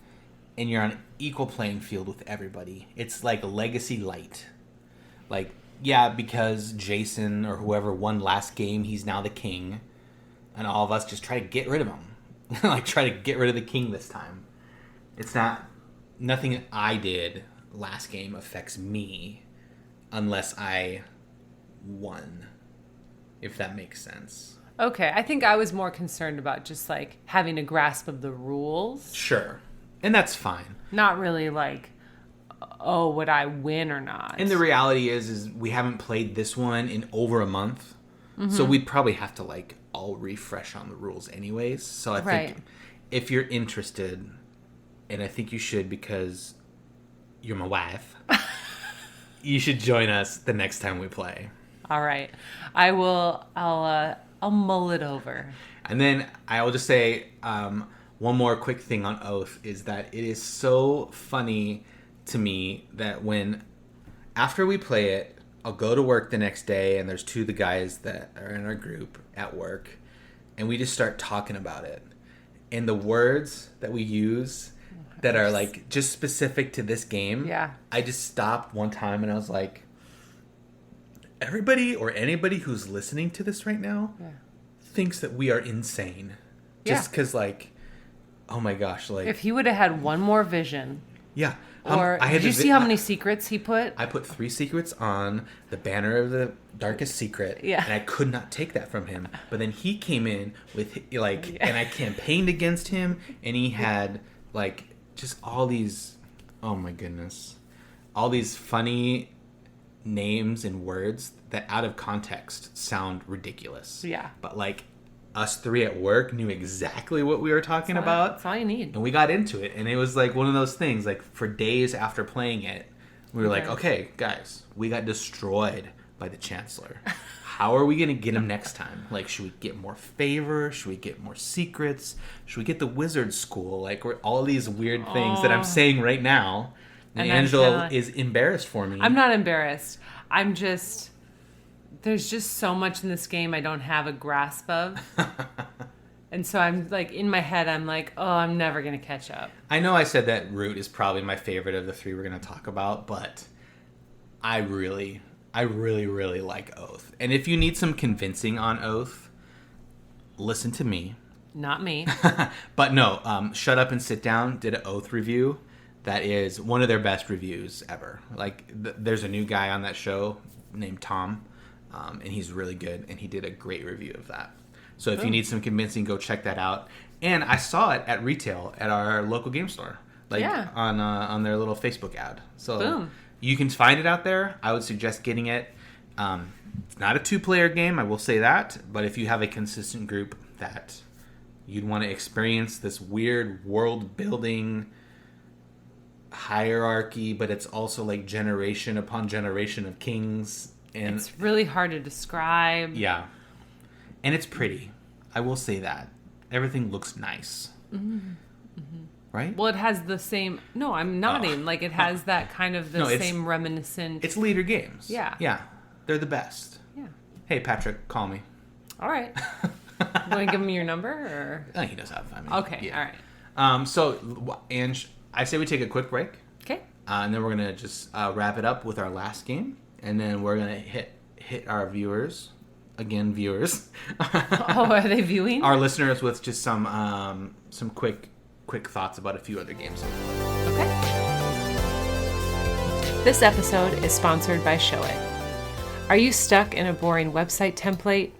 and you're on an equal playing field with everybody. It's like Legacy Light. Like, yeah, because Jason or whoever won last game, he's now the king. And all of us just try to get rid of him. Like, try to get rid of the king this time. It's nothing I did last game affects me unless I won, if that makes sense. Okay, I think I was more concerned about just, like, having a grasp of the rules. Sure. And that's fine. Not really like, oh, would I win or not? And the reality is we haven't played this one in over a month. Mm-hmm. So we'd probably have to, like, all refresh on the rules anyways. So I think if you're interested, and I think you should because you're my wife, you should join us the next time we play. All right. I will. I'll mull it over. And then I will just say... one more quick thing on Oath is that it is so funny to me that after we play it, I'll go to work the next day and there's 2 of the guys that are in our group at work and we just start talking about it. And the words that we use that are like just specific to this game, I just stopped one time and I was like, everybody or anybody who's listening to this right now thinks that we are insane. Just because, like, oh my gosh, like... If he would have had one more vision... Yeah. Did you see how many secrets he put? I put 3 secrets on the banner of the darkest secret. Yeah. And I could not take that from him. But then he came in with, like... And I campaigned against him. And he had, like, just all these... Oh my goodness. All these funny names and words that out of context sound ridiculous. Yeah. But, like... Us 3 at work knew exactly what we were talking about. That's all you need. And we got into it. And it was like one of those things, like for days after playing it, we were like, okay, guys, we got destroyed by the Chancellor. how are we going to get him next time? Like, should we get more favor? Should we get more secrets? Should we get the wizard school? Like, all these weird things that I'm saying right now. And Angela is embarrassed for me. I'm not embarrassed. I'm just... There's just so much in this game I don't have a grasp of. And so I'm like, in my head, I'm like, oh, I'm never going to catch up. I know I said that Root is probably my favorite of the three we're going to talk about, but I really like Oath. And if you need some convincing on Oath, listen to me. Not me. But no, Shut Up and Sit Down did an Oath review. That is one of their best reviews ever. Like, there's a new guy on that show named Tom, and he's really good, and he did a great review of that. So if you need some convincing, go check that out. And I saw it at retail at our local game store, on their little Facebook ad. So you can find it out there. I would suggest getting it. It's not a 2-player game, I will say that. But if you have a consistent group that you'd want to experience this weird world-building hierarchy, but it's also like generation upon generation of kings. And it's really hard to describe. Yeah. And it's pretty. I will say that. Everything looks nice. Mm-hmm. Mm-hmm. Right? Well, it has the same... No, I'm nodding. Like, it has that kind of same reminiscent... It's leader games. Yeah. Yeah. They're the best. Yeah. Hey, Patrick, call me. All right. Want to give him your number? Or? No, he does have it. Okay, yeah. all right. So, Ange, I say we take a quick break. Okay. And then we're going to just wrap it up with our last game. And then we're going to hit our viewers... Again, viewers. Oh, are they viewing? Our listeners with just some quick thoughts about a few other games. Okay. This episode is sponsored by Show It. Are you stuck in a boring website template?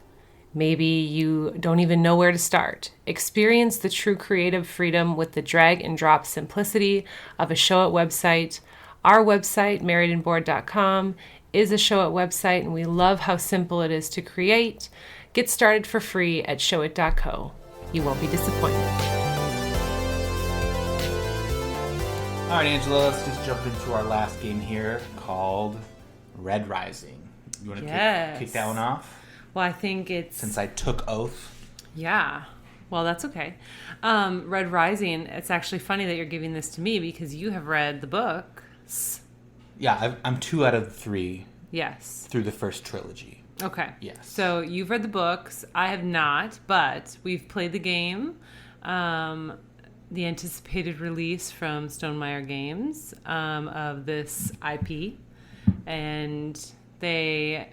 Maybe you don't even know where to start. Experience the true creative freedom with the drag and drop simplicity of a Show It website. Our website, marriedandbored.com, is a Show It website, and we love how simple it is to create. Get started for free at showit.co. You won't be disappointed. All right, Angela, let's just jump into our last game here called Red Rising. You want to kick that one off? Well, I think it's... Since I took Oath. Yeah. Well, that's okay. Red Rising, it's actually funny that you're giving this to me because you have read the books. Yeah, I'm 2 out of 3. Yes. Through the first trilogy. Okay. Yes. So you've read the books. I have not, but we've played the game. The anticipated release from Stonemaier Games of this IP. And we've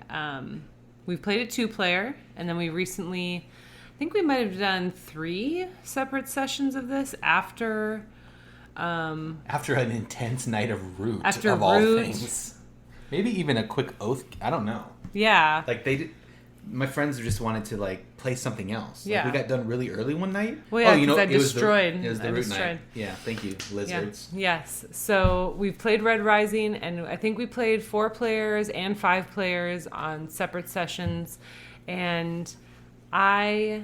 played it 2-player, and then we recently, I think we might have done 3 separate sessions of this after an intense night of Root, after of Root, all things. Maybe even a quick Oath. I don't know. Yeah. Like, my friends just wanted to, like, play something else. Like, yeah. we got done really early one night. Well, yeah, because it was the Root night. Yeah, thank you, lizards. Yeah. Yes. So we've played Red Rising, and I think we played 4 players and 5 players on separate sessions. And I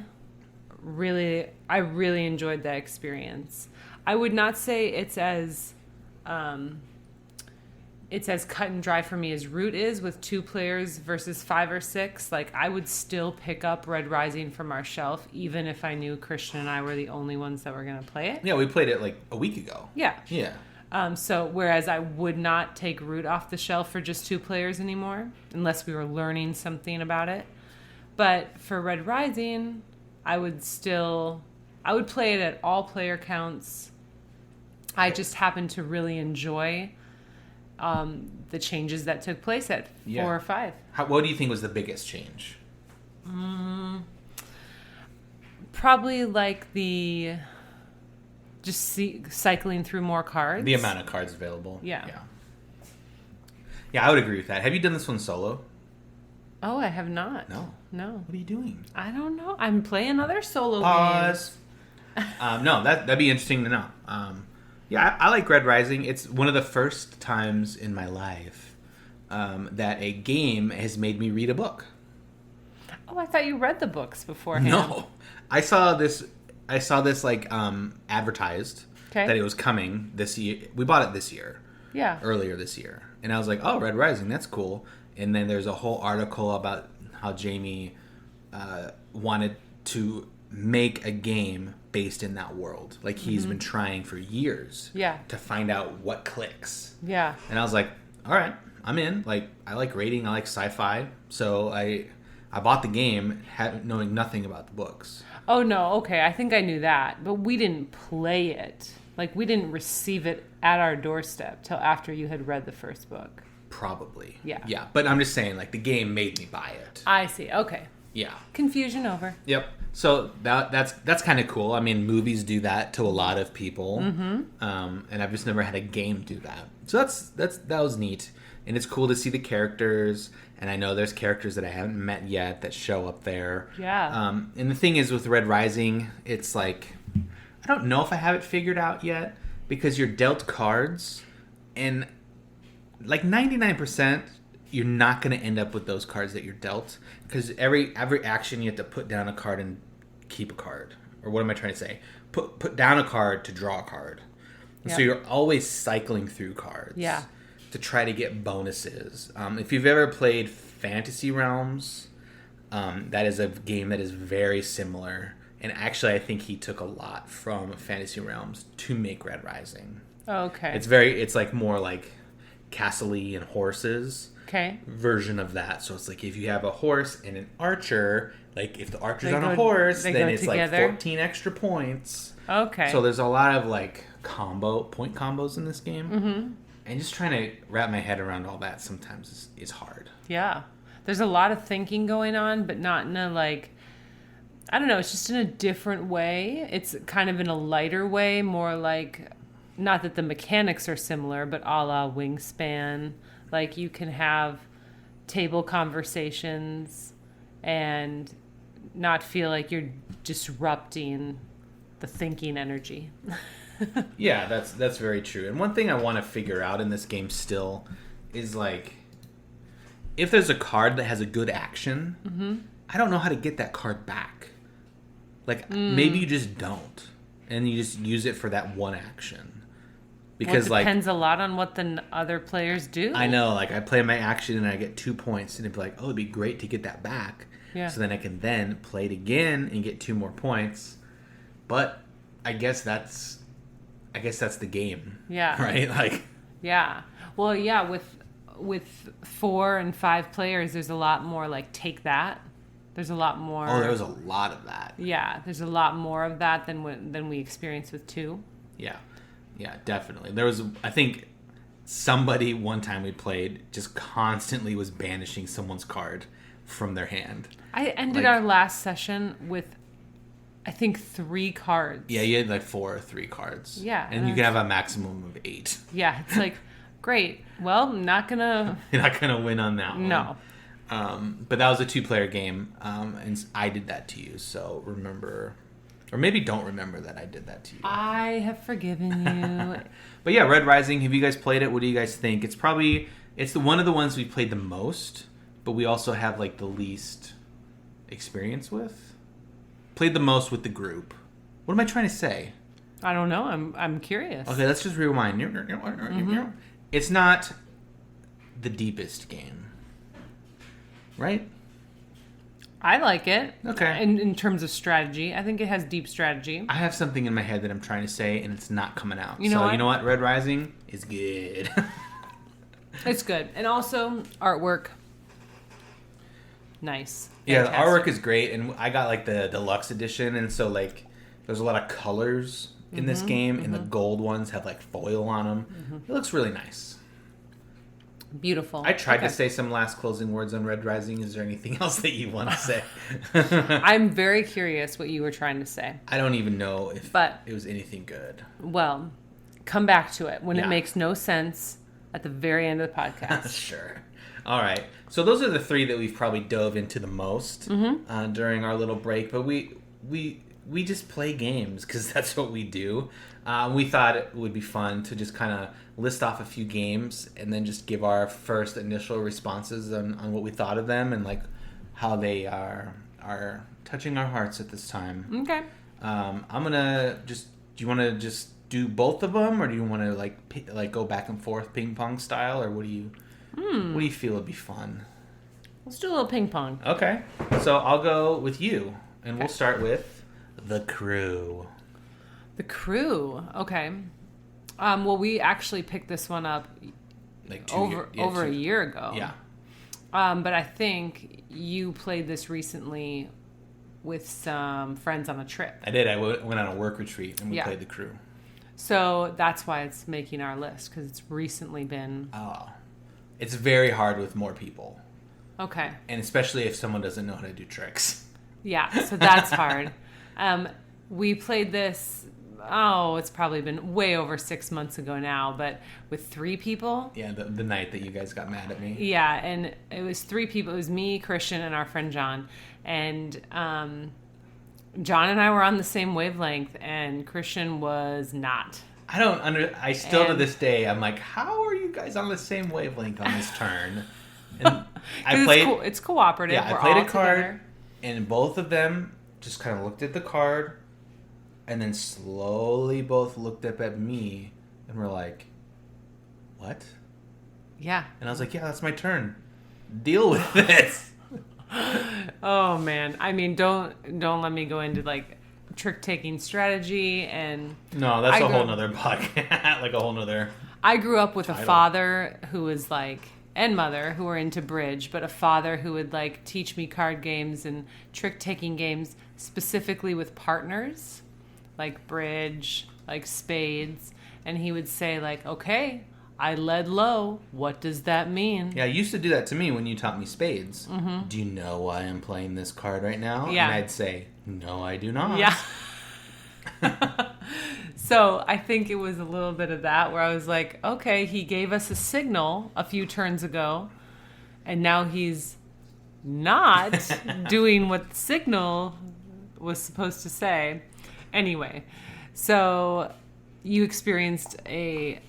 really enjoyed that experience. I would not say it's as cut and dry for me as Root is with 2 players versus 5 or 6. Like, I would still pick up Red Rising from our shelf, even if I knew Christian and I were the only ones that were going to play it. Yeah, we played it like a week ago. Yeah. Yeah. So, whereas I would not take Root off the shelf for just 2 players anymore, unless we were learning something about it. But for Red Rising, I would play it at all player counts. I just happen to really enjoy the changes that took place at 4 or 5. What do you think was the biggest change? Probably like cycling through more cards. The amount of cards available. Yeah. Yeah, I would agree with that. Have you done this one solo? Oh, I have not. No. What are you doing? I don't know. I'm playing other solo games. No, that'd be interesting to know. Yeah, I like Red Rising. It's one of the first times in my life that a game has made me read a book. Oh, I thought you read the books beforehand. No, I saw this like advertised that it was coming this year. We bought it this year. Yeah. Earlier this year, and I was like, "Oh, Red Rising, that's cool." And then there's a whole article about how Jamie wanted to make a game based in that world. Like, he's been trying for years to find out what clicks. Yeah. And I was like, all right, I'm in. Like, I like rating, I like sci-fi. So I bought the game knowing nothing about the books. Oh, no, okay, I think I knew that. But we didn't play it. Like, we didn't receive it at our doorstep till after you had read the first book. Probably. Yeah. Yeah, but I'm just saying, like, the game made me buy it. I see, okay. Yeah. Confusion over. Yep. So that's kind of cool. I mean, movies do that to a lot of people, and I've just never had a game do that. So that was neat, and it's cool to see the characters. And I know there's characters that I haven't met yet that show up there. Yeah. And the thing is with Red Rising, it's like, I don't know if I have it figured out yet, because you're dealt cards, and like 99%, you're not going to end up with those cards that you're dealt, because every action you have to put down a card and keep a card. Or what am I trying to say? Put down a card to draw a card. So you're always cycling through cards. Yeah. To try to get bonuses. If you've ever played Fantasy Realms, that is a game that is very similar. And actually, I think he took a lot from Fantasy Realms to make Red Rising. Okay. It's like more like castle-y and horses. Okay. Version of that. So it's like if you have a horse and an archer, like if the archer's on a horse, then it's together. Like 14 extra points. Okay. So there's a lot of like point combos in this game. Mm-hmm. And just trying to wrap my head around all that sometimes is hard. Yeah. There's a lot of thinking going on, but not in a like, I don't know, it's just in a different way. It's kind of in a lighter way, more like, not that the mechanics are similar, but a la Wingspan. Like, you can have table conversations and not feel like you're disrupting the thinking energy. Yeah, that's very true. And one thing I want to figure out in this game still is, like, if there's a card that has a good action, I don't know how to get that card back. Like, maybe you just don't. And you just use it for that one action. Because, well, it depends a lot on what the other players do. I know, like, I play my action and I get 2 points, and it'd be like, oh, it'd be great to get that back. Yeah. So then I can then play it again and get 2 more points. But I guess that's the game. Yeah. Right? Like. Yeah. Well, yeah, with 4 and 5 players, there's a lot more like take that. There's a lot more. Oh, there's a lot of that. Yeah, there's a lot more of that than we experienced with 2. Yeah. Yeah, definitely. There was, I think, somebody one time we played just constantly was banishing someone's card from their hand. I ended our last session with, I think, 3 cards. Yeah, you had like 4 or 3 cards. Yeah. And you can have a maximum of 8. Yeah, it's like, great. Well, I'm not going to... You're not going to win on that one. No. But that was a 2-player game, and I did that to you, so remember... Or maybe don't remember that I did that to you. I have forgiven you. But yeah, Red Rising, have you guys played it? What do you guys think? It's one of the ones we played the most, but we also have like the least experience with. Played the most with the group. What am I trying to say? I don't know. I'm curious. Okay, let's just rewind. It's not the deepest game. Right? I like it. Okay. In terms of strategy, I think it has deep strategy. I have something in my head that I'm trying to say, and it's not coming out. You know what? Red Rising is good. It's good. And also, artwork. Nice. Yeah, the artwork is great, and I got like the deluxe edition, and so like there's a lot of colors in this game, and the gold ones have like foil on them. It looks really nice. Beautiful. I tried to say some last closing words on Red Rising. Is there anything else that you want to say? I'm very curious what you were trying to say. I don't even know if it was anything good. Well, come back to it when it makes no sense at the very end of the podcast. Sure. All right. So those are the 3 that we've probably dove into the most during our little break. But we just play games because that's what we do. We thought it would be fun to just kind of list off a few games and then just give our first initial responses on what we thought of them and like how they are touching our hearts at this time. Okay. I'm gonna just. Do you want to just do both of them, or do you want to like go back and forth ping pong style, or what do you feel would be fun? Let's do a little ping pong. Okay. So I'll go with you, and we'll start with The Crew. The Crew. Okay. Well, we actually picked this one up like over a year ago. Yeah. But I think you played this recently with some friends on a trip. I did. I went on a work retreat and we played The Crew. So that's why it's making our list, because it's recently been... Oh. It's very hard with more people. Okay. And especially if someone doesn't know how to do tricks. Yeah, so that's hard. We played this, it's probably been way over 6 months ago now, but with 3 people. Yeah, the night that you guys got mad at me. Yeah, and it was 3 people. It was me, Christian, and our friend John. And John and I were on the same wavelength, and Christian was not. I still to this day, I'm like, how are you guys on the same wavelength on this turn? And it's cooperative. Yeah, I played a card, together. And both of them just kind of looked at the card, and then slowly both looked up at me, and were like, what? Yeah. And I was like, yeah, that's my turn. Deal with this. Oh man, I mean, don't let me go into like trick taking strategy and. No, that's a whole nother podcast, like a whole nother. I grew up with a father who was like, and mother who were into bridge, but a father who would like teach me card games and trick taking games specifically with partners, like bridge, like spades, and he would say like, okay, I led low. What does that mean? Yeah, you used to do that to me when you taught me spades. Mm-hmm. Do you know why I'm playing this card right now? Yeah. And I'd say, no, I do not. Yeah. So I think it was a little bit of that where I was like, okay, he gave us a signal a few turns ago, and now he's not doing what the signal was supposed to say. Anyway, so you experienced a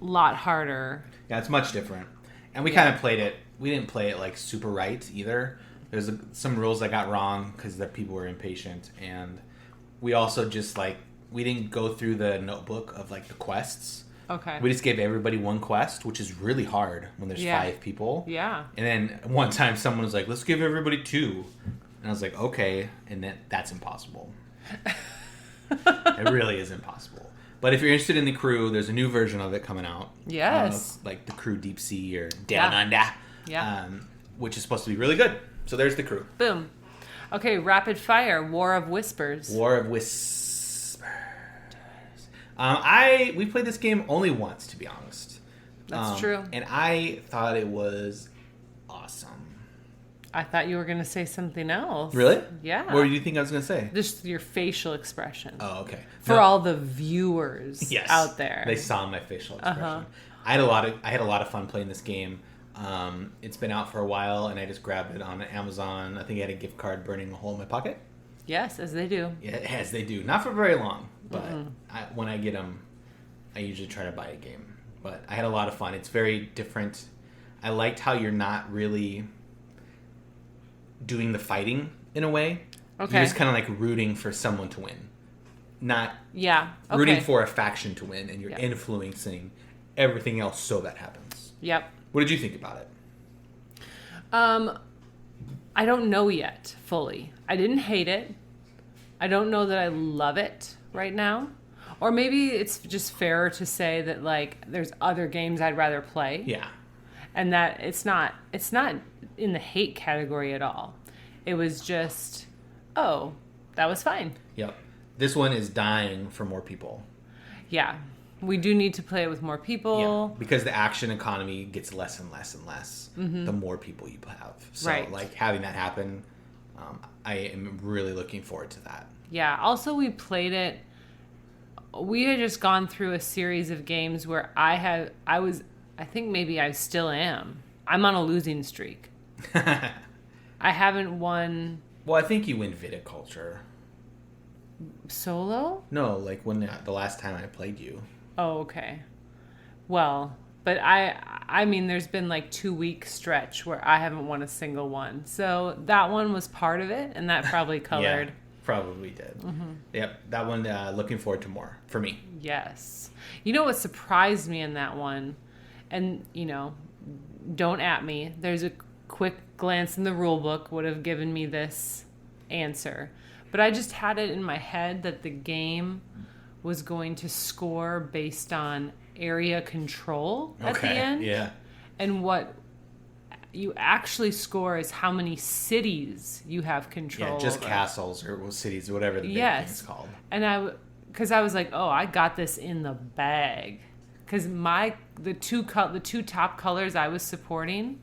lot harder. Yeah, it's much different. And we kind of played it. We didn't play it like super right either. There's some rules I got wrong because the people were impatient. And we also just like, we didn't go through the notebook of like the quests. Okay. We just gave everybody one quest, which is really hard when there's 5 people. Yeah. And then one time someone was like, let's give everybody 2. And I was like, okay. And that's impossible. It really is impossible. But if you're interested in The Crew, there's a new version of it coming out. Yes. Like The Crew Deep Sea or Down Under. Yeah. Which is supposed to be really good. So there's The Crew. Boom. Okay, rapid fire. War of Whispers. War of Whisspers. We played this game only once, to be honest. That's true. And I thought it was awesome. I thought you were going to say something else. Really? Yeah. What do you think I was going to say? Just your facial expression. Oh, okay. For all the viewers out there. They saw my facial expression. Uh-huh. I had a lot of fun playing this game. It's been out for a while, and I just grabbed it on Amazon. I think I had a gift card burning a hole in my pocket. Yes, as they do. Yeah, as they do. Not for very long, but when I get them, I usually try to buy a game. But I had a lot of fun. It's very different. I liked how you're not really doing the fighting in a way. Okay. You're just kind of like rooting for someone to win. Not rooting for a faction to win, and you're influencing everything else so that happens. Yep. What did you think about it? I don't know yet fully. I didn't hate it. I don't know that I love it right now. Or maybe it's just fairer to say that like there's other games I'd rather play. Yeah. And that it's not in the hate category at all. It was just, that was fine. Yep. This one is dying for more people. Yeah. We do need to play it with more people. Yeah, because the action economy gets less and less and less the more people you have. So, like, having that happen, I am really looking forward to that. Yeah. Also, we played it. We had just gone through a series of games where I think maybe I still am. I'm on a losing streak. I haven't won. Well, I think you win Viticulture. Solo? No, like when the last time I played you. Oh, okay. Well, but I mean, there's been like 2-week stretch where I haven't won a single one. So that one was part of it, and that probably colored. Yeah, probably did. Mm-hmm. Yep, that one, looking forward to more, for me. Yes. You know what surprised me in that one, and, don't at me, there's a quick glance in the rule book would have given me this answer. But I just had it in my head that the game was going to score based on area control at the end. Yeah. And what you actually score is how many cities you have control over. Just castles or cities or whatever the big thing is called. And because I was like, oh, I got this in the bag. Because the two top colors I was supporting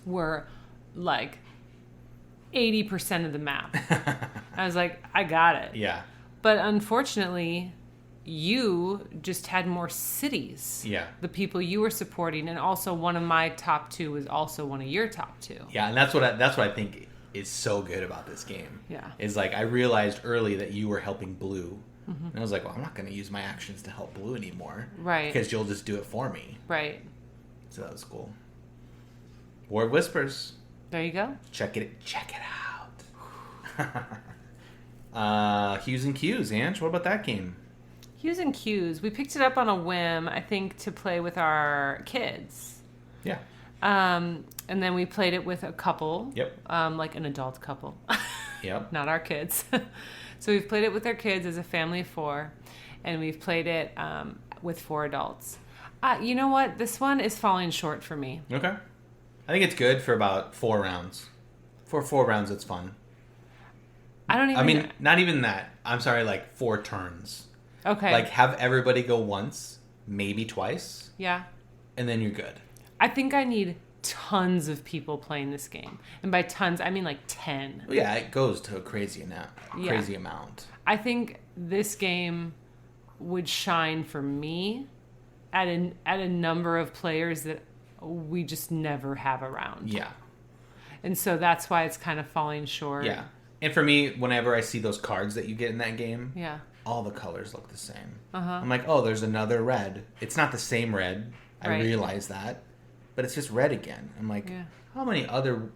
were like 80% of the map. I was like, I got it. Yeah. But unfortunately, you just had more cities. Yeah. The people you were supporting, and also one of my top 2 was also one of your top 2. Yeah, and that's what I think is so good about this game. Yeah. Is like I realized early that you were helping blue. Mm-hmm. And I was like, well, I'm not going to use my actions to help blue anymore. Right. Because you'll just do it for me. Right. So that was cool. War of Whispers. There you go. Check it out. Hues N Cues, Ange. What about that game? Hues N Cues. We picked it up on a whim, I think, to play with our kids. Yeah. And then we played it with a couple. Yep. Like an adult couple. Yep. Not our kids. So we've played it with our kids as a family of 4, and we've played it with 4 adults. You know what? This one is falling short for me. Okay. I think it's good for about 4 rounds. For 4 rounds, it's fun. I mean, not even that. I'm sorry, like 4 turns. Okay. Like have everybody go once, maybe twice. Yeah. And then you're good. I think I need tons of people playing this game. And by tons, I mean like 10. Well, yeah, it goes to a crazy amount. I think this game would shine for me at a number of players that we just never have around. Yeah. And so that's why it's kind of falling short. Yeah. And for me, whenever I see those cards that you get in that game, yeah, all the colors look the same. Uh-huh. I'm like, oh, there's another red. It's not the same red. I realize that. But it's just red again. I'm like, how many other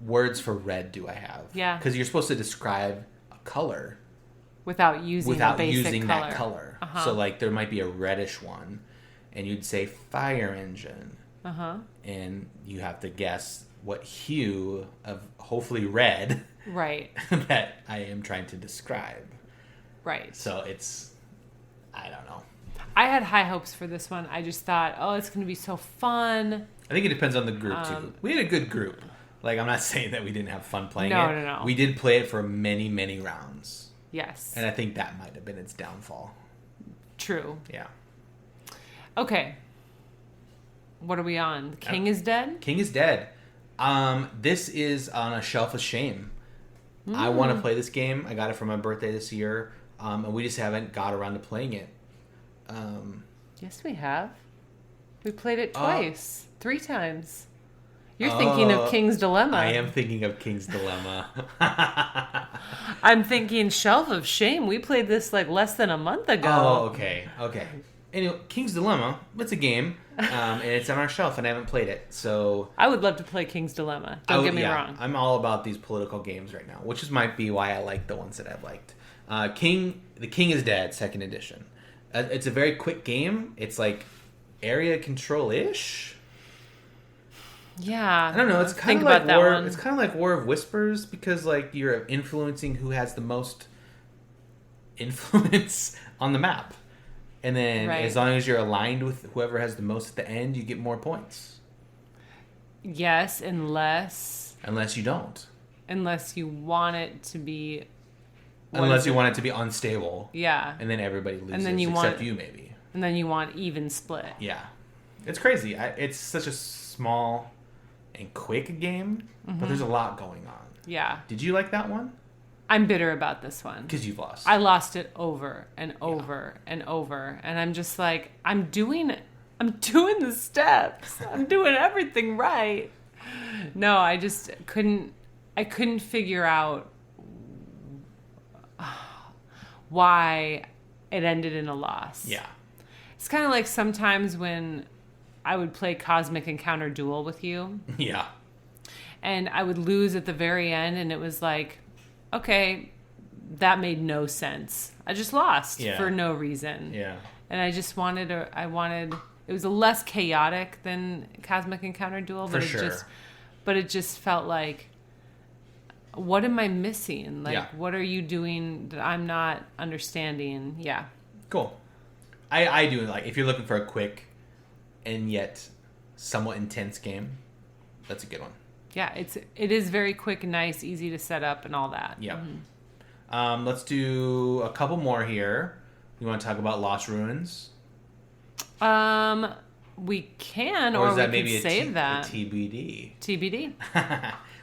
words for red do I have? Yeah. Because you're supposed to describe a color without using that color. Uh-huh. So like there might be a reddish one, and you'd say fire engine. Uh-huh. And you have to guess what hue of hopefully red that I am trying to describe. Right. So it's, I don't know. I had high hopes for this one. I just thought, oh, it's going to be so fun. I think it depends on the group too. We had a good group. Like, I'm not saying that we didn't have fun playing it. No. We did play it for many, many rounds. Yes. And I think that might have been its downfall. True. Yeah. Okay. What are we on? The King is Dead? King is Dead. This is on a shelf of shame. I want to play this game. I got it for my birthday this year. And we just haven't got around to playing it. Yes, we have. We played it twice. 3 times. You're thinking of King's Dilemma. I am thinking of King's Dilemma. I'm thinking Shelf of Shame. We played this like less than a month ago. Oh, okay. Anyway, King's Dilemma, it's a game, and it's on our shelf, and I haven't played it, so... I would love to play King's Dilemma. Don't get me wrong. I'm all about these political games right now, which might be why I like the ones that I've liked. The King is Dead, 2nd edition. It's a very quick game. It's like area control-ish. Yeah. I don't know. It's kind of like War. It's kind of like War of Whispers because like you're influencing who has the most influence on the map, and then as long as you're aligned with whoever has the most at the end, you get more points. Yes, unless you don't. Unless you want it to be. Unless you want it to be unstable. Yeah. And then everybody loses, and then you except you maybe. And then you want even split. Yeah. It's crazy. It's such a small and quick game, but there's a lot going on. Yeah. Did you like that one? I'm bitter about this one. Because you've lost. I lost it over and over and over. And I'm just like, I'm doing the steps. I'm doing everything right. No, I just couldn't figure out why it ended in a loss. Yeah. It's kind of like sometimes when I would play Cosmic Encounter Duel with you. Yeah. And I would lose at the very end, and it was like, okay, that made no sense. I just lost for no reason. Yeah. And I just wanted It was a less chaotic than Cosmic Encounter Duel, but it just felt like, what am I missing? Like, what are you doing that I'm not understanding? Yeah. Cool. I do like, if you're looking for a quick and yet somewhat intense game, that's a good one. Yeah, it is very quick and nice, easy to set up and all that. Yeah. Mm-hmm. Let's do a couple more here. You want to talk about Lost Ruins? We can, or we could save that. TBD. TBD.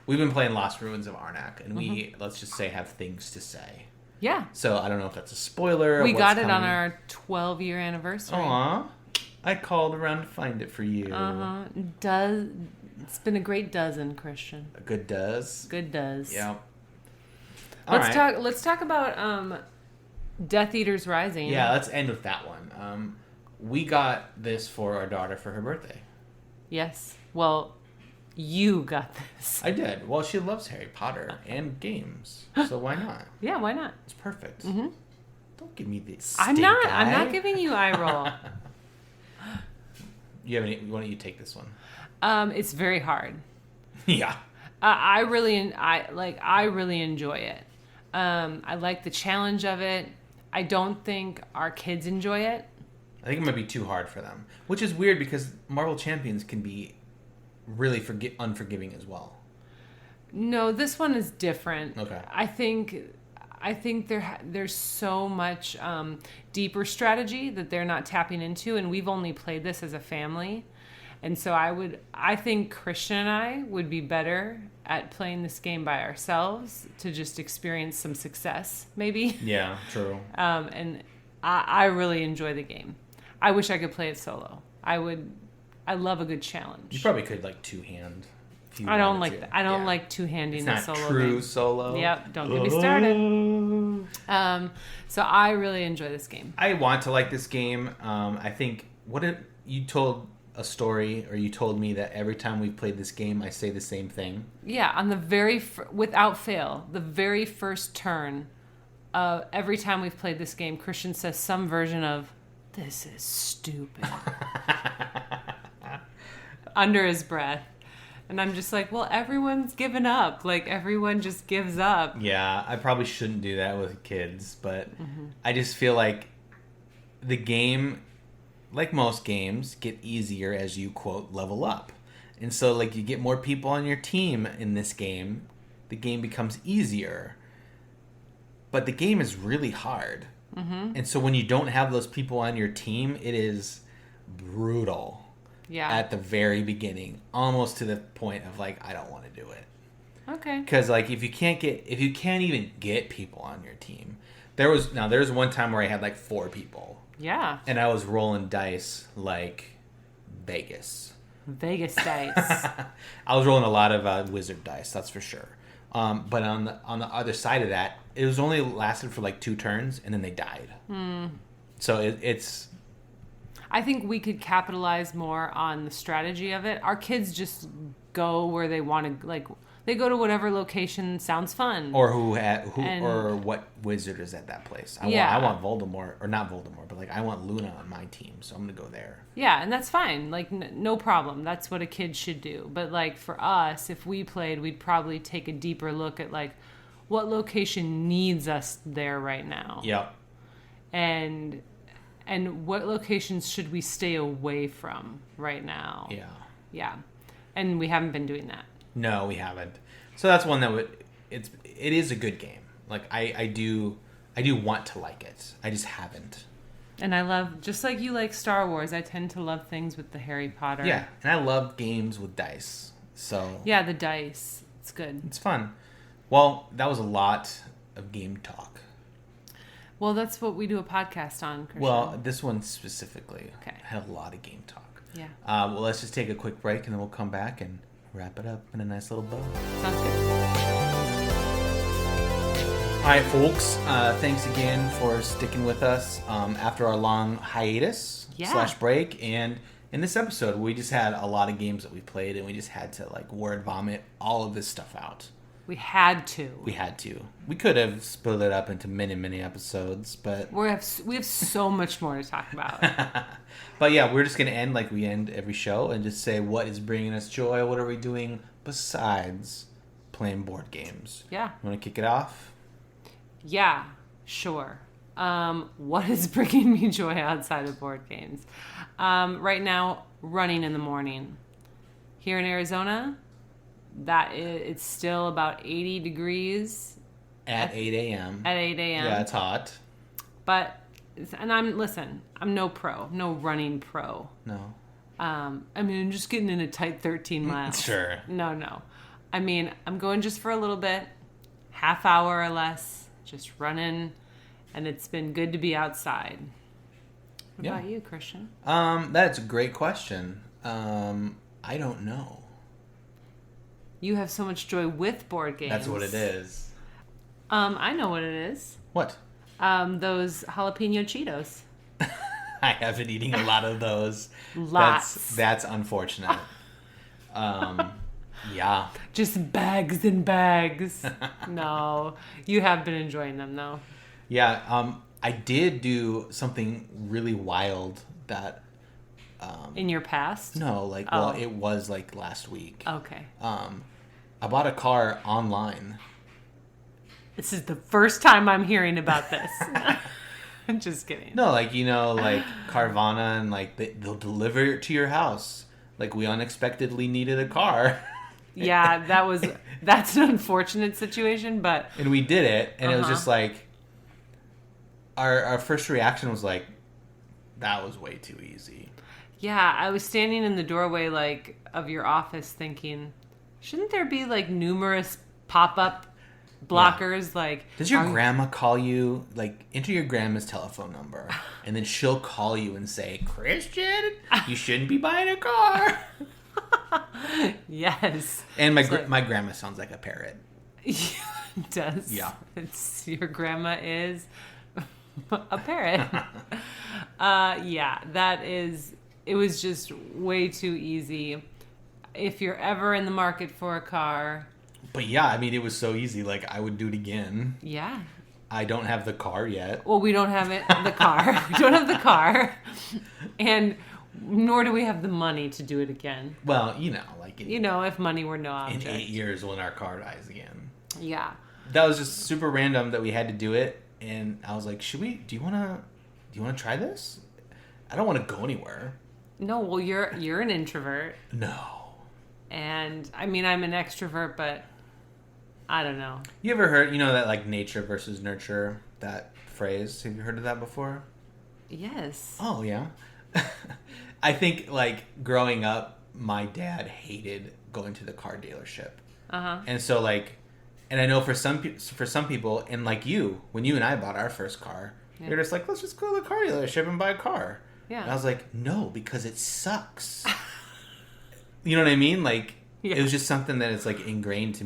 We've been playing Lost Ruins of Arnak, and we, let's just say, have things to say. Yeah. So I don't know if that's a spoiler. We got it on our 12-year anniversary. Aw. I called around to find it for you. It's been a great dozen, Christian. A good does. Good does. Yeah. Let's talk about Death Eaters Rising. Yeah, let's end with that one. We got this for our daughter for her birthday. Yes. Well, you got this. I did. Well, she loves Harry Potter and games, so why not? Yeah, why not? It's perfect. Mm-hmm. Don't give me the I'm not giving you eye roll. You have any? Why don't you take this one? It's very hard. Yeah. I really enjoy it. I like the challenge of it. I don't think our kids enjoy it. I think it might be too hard for them, which is weird because Marvel Champions can be really unforgiving as well. No, this one is different. Okay. I think there's so much deeper strategy that they're not tapping into, and we've only played this as a family. And so I think Christian and I would be better at playing this game by ourselves to just experience some success, maybe. Yeah, true. And I really enjoy the game. I wish I could play it solo. I love a good challenge. You probably could like two-hand. I don't like two-handing the solo game. It's not true solo. Yep, don't get me started. So I really enjoy this game. I want to like this game. I think you told a story, or you told me that every time we've played this game, I say the same thing. Yeah, on the without fail, the very first turn, every time we've played this game, Christian says some version of, "This is stupid," under his breath. And I'm just like, well, everyone's given up. Like, everyone just gives up. Yeah, I probably shouldn't do that with kids, but I just feel like the game, like most games, get easier as you, quote, level up. And so, like, you get more people on your team in this game, the game becomes easier. But the game is really hard. Mm-hmm. And so when you don't have those people on your team, it is brutal. Yeah. At the very beginning, almost to the point of like, I don't want to do it. Okay. Because like, if you can't even get people on your team, there was one time where I had like 4 people. Yeah. And I was rolling dice like Vegas dice. I was rolling a lot of wizard dice, that's for sure. But on the other side of that, it was only lasted for like 2 turns, and then they died. So it's. I think we could capitalize more on the strategy of it. Our kids just go where they want to, like, they go to whatever location sounds fun. Or or what wizard is at that place. I want Voldemort, or not Voldemort, but like I want Luna on my team, so I'm going to go there. Yeah, and that's fine. Like, no problem. That's what a kid should do. But like for us, if we played, we'd probably take a deeper look at like what location needs us there right now. Yep. And what locations should we stay away from right now? Yeah. Yeah. And we haven't been doing that. No, we haven't. So that's one that it is a good game. Like I do want to like it. I just haven't. And I love, just like you like Star Wars, I tend to love things with the Harry Potter. Yeah. And I love games with dice. So yeah, the dice. It's good. It's fun. Well, that was a lot of game talk. Well, that's what we do a podcast on, Christian. Well, this one specifically had a lot of game talk. Yeah. Well, let's just take a quick break, and then we'll come back and wrap it up in a nice little bow. Sounds good. All right, folks. Thanks again for sticking with us after our long hiatus / break. And in this episode, we just had a lot of games that we played, and we just had to like word vomit all of this stuff out. We had to. We could have split it up into many episodes, but we have so much more to talk about. But yeah, we're just going to end like we end every show and just say what is bringing us joy. What are we doing besides playing board games? Yeah. You want to kick it off? Yeah, sure. What is bringing me joy outside of board games? Right now, running in the morning. Here in Arizona, it's still about 80 degrees. At 8 a.m. At 8 a.m. Yeah, it's hot. But, and I'm no running pro. No. I'm just getting in a tight 13 miles. Sure. No. I'm going just for a little bit, half hour or less, just running, and it's been good to be outside. What about you, Christian? That's a great question. I don't know. You have so much joy with board games. That's what it is. I know what it is. What? Those jalapeno Cheetos. I have been eating a lot of those. Lots. That's unfortunate. Yeah. Just bags and bags. No. You have been enjoying them, though. Yeah. I did do something really wild that... in your past? No, well, it was like last week. Okay. I bought a car online. This is the first time I'm hearing about this. I'm just kidding. No, Carvana and they'll deliver it to your house. Like we unexpectedly needed a car. Yeah, that's an unfortunate situation, but... And we did it, and it was just like... Our first reaction was like, that was way too easy. Yeah, I was standing in the doorway, of your office thinking, shouldn't there be, numerous pop-up blockers? Yeah. Does your grandma call you? Enter your grandma's telephone number, and then she'll call you and say, Christian, you shouldn't be buying a car. Yes. And my grandma sounds like a parrot. It does. Yeah. Your grandma is a parrot. Yeah, that is... It was just way too easy. If you're ever in the market for a car... But yeah, it was so easy. I would do it again. Yeah. I don't have the car yet. Well, we don't have the car. We don't have the car. And nor do we have the money to do it again. Well, if money were no object. In 8 years when our car dies again. Yeah. That was just super random that we had to do it. And I was like, do you want to try this? I don't want to go anywhere. No, well, you're an introvert. No. And, I'm an extrovert, but I don't know. You ever heard, that, nature versus nurture, that phrase? Have you heard of that before? Yes. Oh, yeah. I think, growing up, my dad hated going to the car dealership. Uh-huh. And so, and I know for some people, and when you and I bought our first car, you're just let's just go to the car dealership and buy a car. Yeah. And I was like, no, because it sucks. You know what I mean? It was just something that is ingrained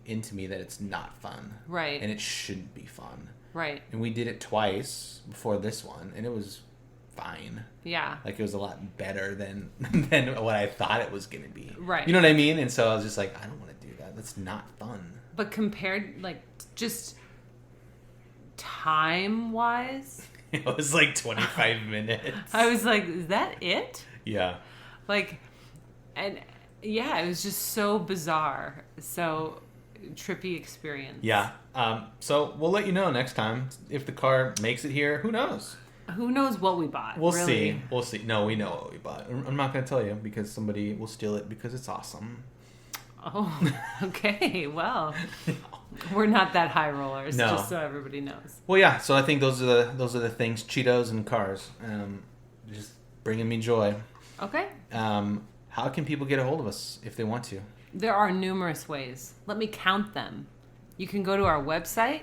into me that it's not fun. Right. And it shouldn't be fun. Right. And we did it twice before this one, and it was fine. Yeah. It was a lot better than what I thought it was going to be. Right. You know what I mean? And so I was just I don't want to do that. That's not fun. But compared, just time-wise... It was 25 minutes. I was like, is that it? Yeah. And yeah, it was just so bizarre. So trippy experience. Yeah. So we'll let you know next time if the car makes it here. Who knows? Who knows what we bought? We'll see. We'll see. No, we know what we bought. I'm not going to tell you because somebody will steal it because it's awesome. Oh, okay. Well, we're not that high rollers. No. Just so everybody knows. Well, yeah. So I think those are the things: Cheetos and cars. Just bringing me joy. Okay. How can people get a hold of us if they want to? There are numerous ways. Let me count them. You can go to our website,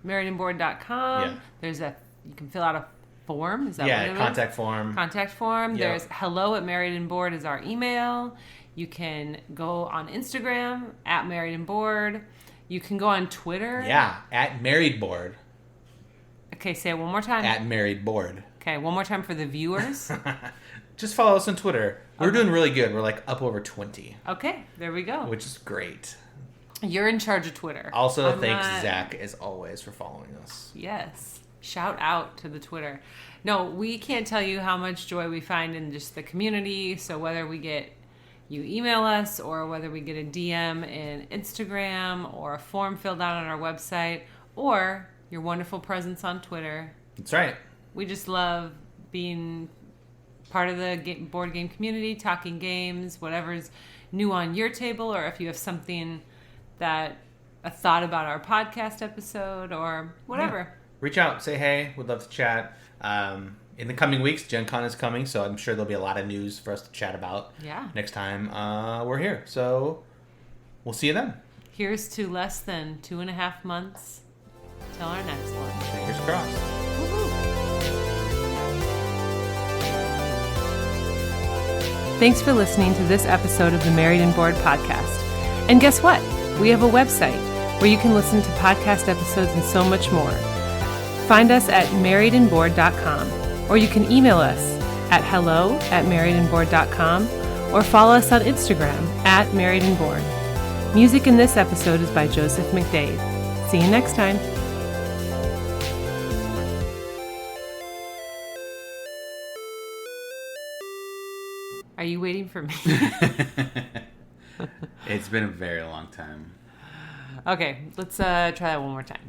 marriedandboard.com. Yeah. You can fill out a form. Is that what it is? Contact form. Contact form. Yep. There's hello@marriedandboard is our email. You can go on Instagram @marriedandboard. You can go on Twitter. Yeah, @marriedboard. Okay, say it one more time. @marriedboard. Okay, one more time for the viewers. Just follow us on Twitter. We're doing really good. We're up over 20. Okay, there we go. Which is great. You're in charge of Twitter. Also, thanks, Zach, as always, for following us. Yes. Shout out to the Twitter. No, we can't tell you how much joy we find in just the community. So whether you email us or whether we get a DM in Instagram or a form filled out on our website or your wonderful presence on Twitter. That's right. We just love being part of the board game community, talking games, whatever's new on your table, or if you have something a thought about our podcast episode or whatever. Yeah. Reach out, say hey, we'd love to chat. In the coming weeks, Gen Con is coming, so I'm sure there'll be a lot of news for us to chat about next time we're here. So we'll see you then. Here's to less than 2.5 months till our next one. Fingers crossed. Woo-hoo. Thanks for listening to this episode of the Married and Bored podcast. And guess what? We have a website where you can listen to podcast episodes and so much more. Find us at marriedandbored.com, or you can email us at hello@marriedandbored.com, or follow us on Instagram at marriedandbored. Music in this episode is by Joseph McDade. See you next time. Are you waiting for me? It's been a very long time. Okay, let's try that one more time.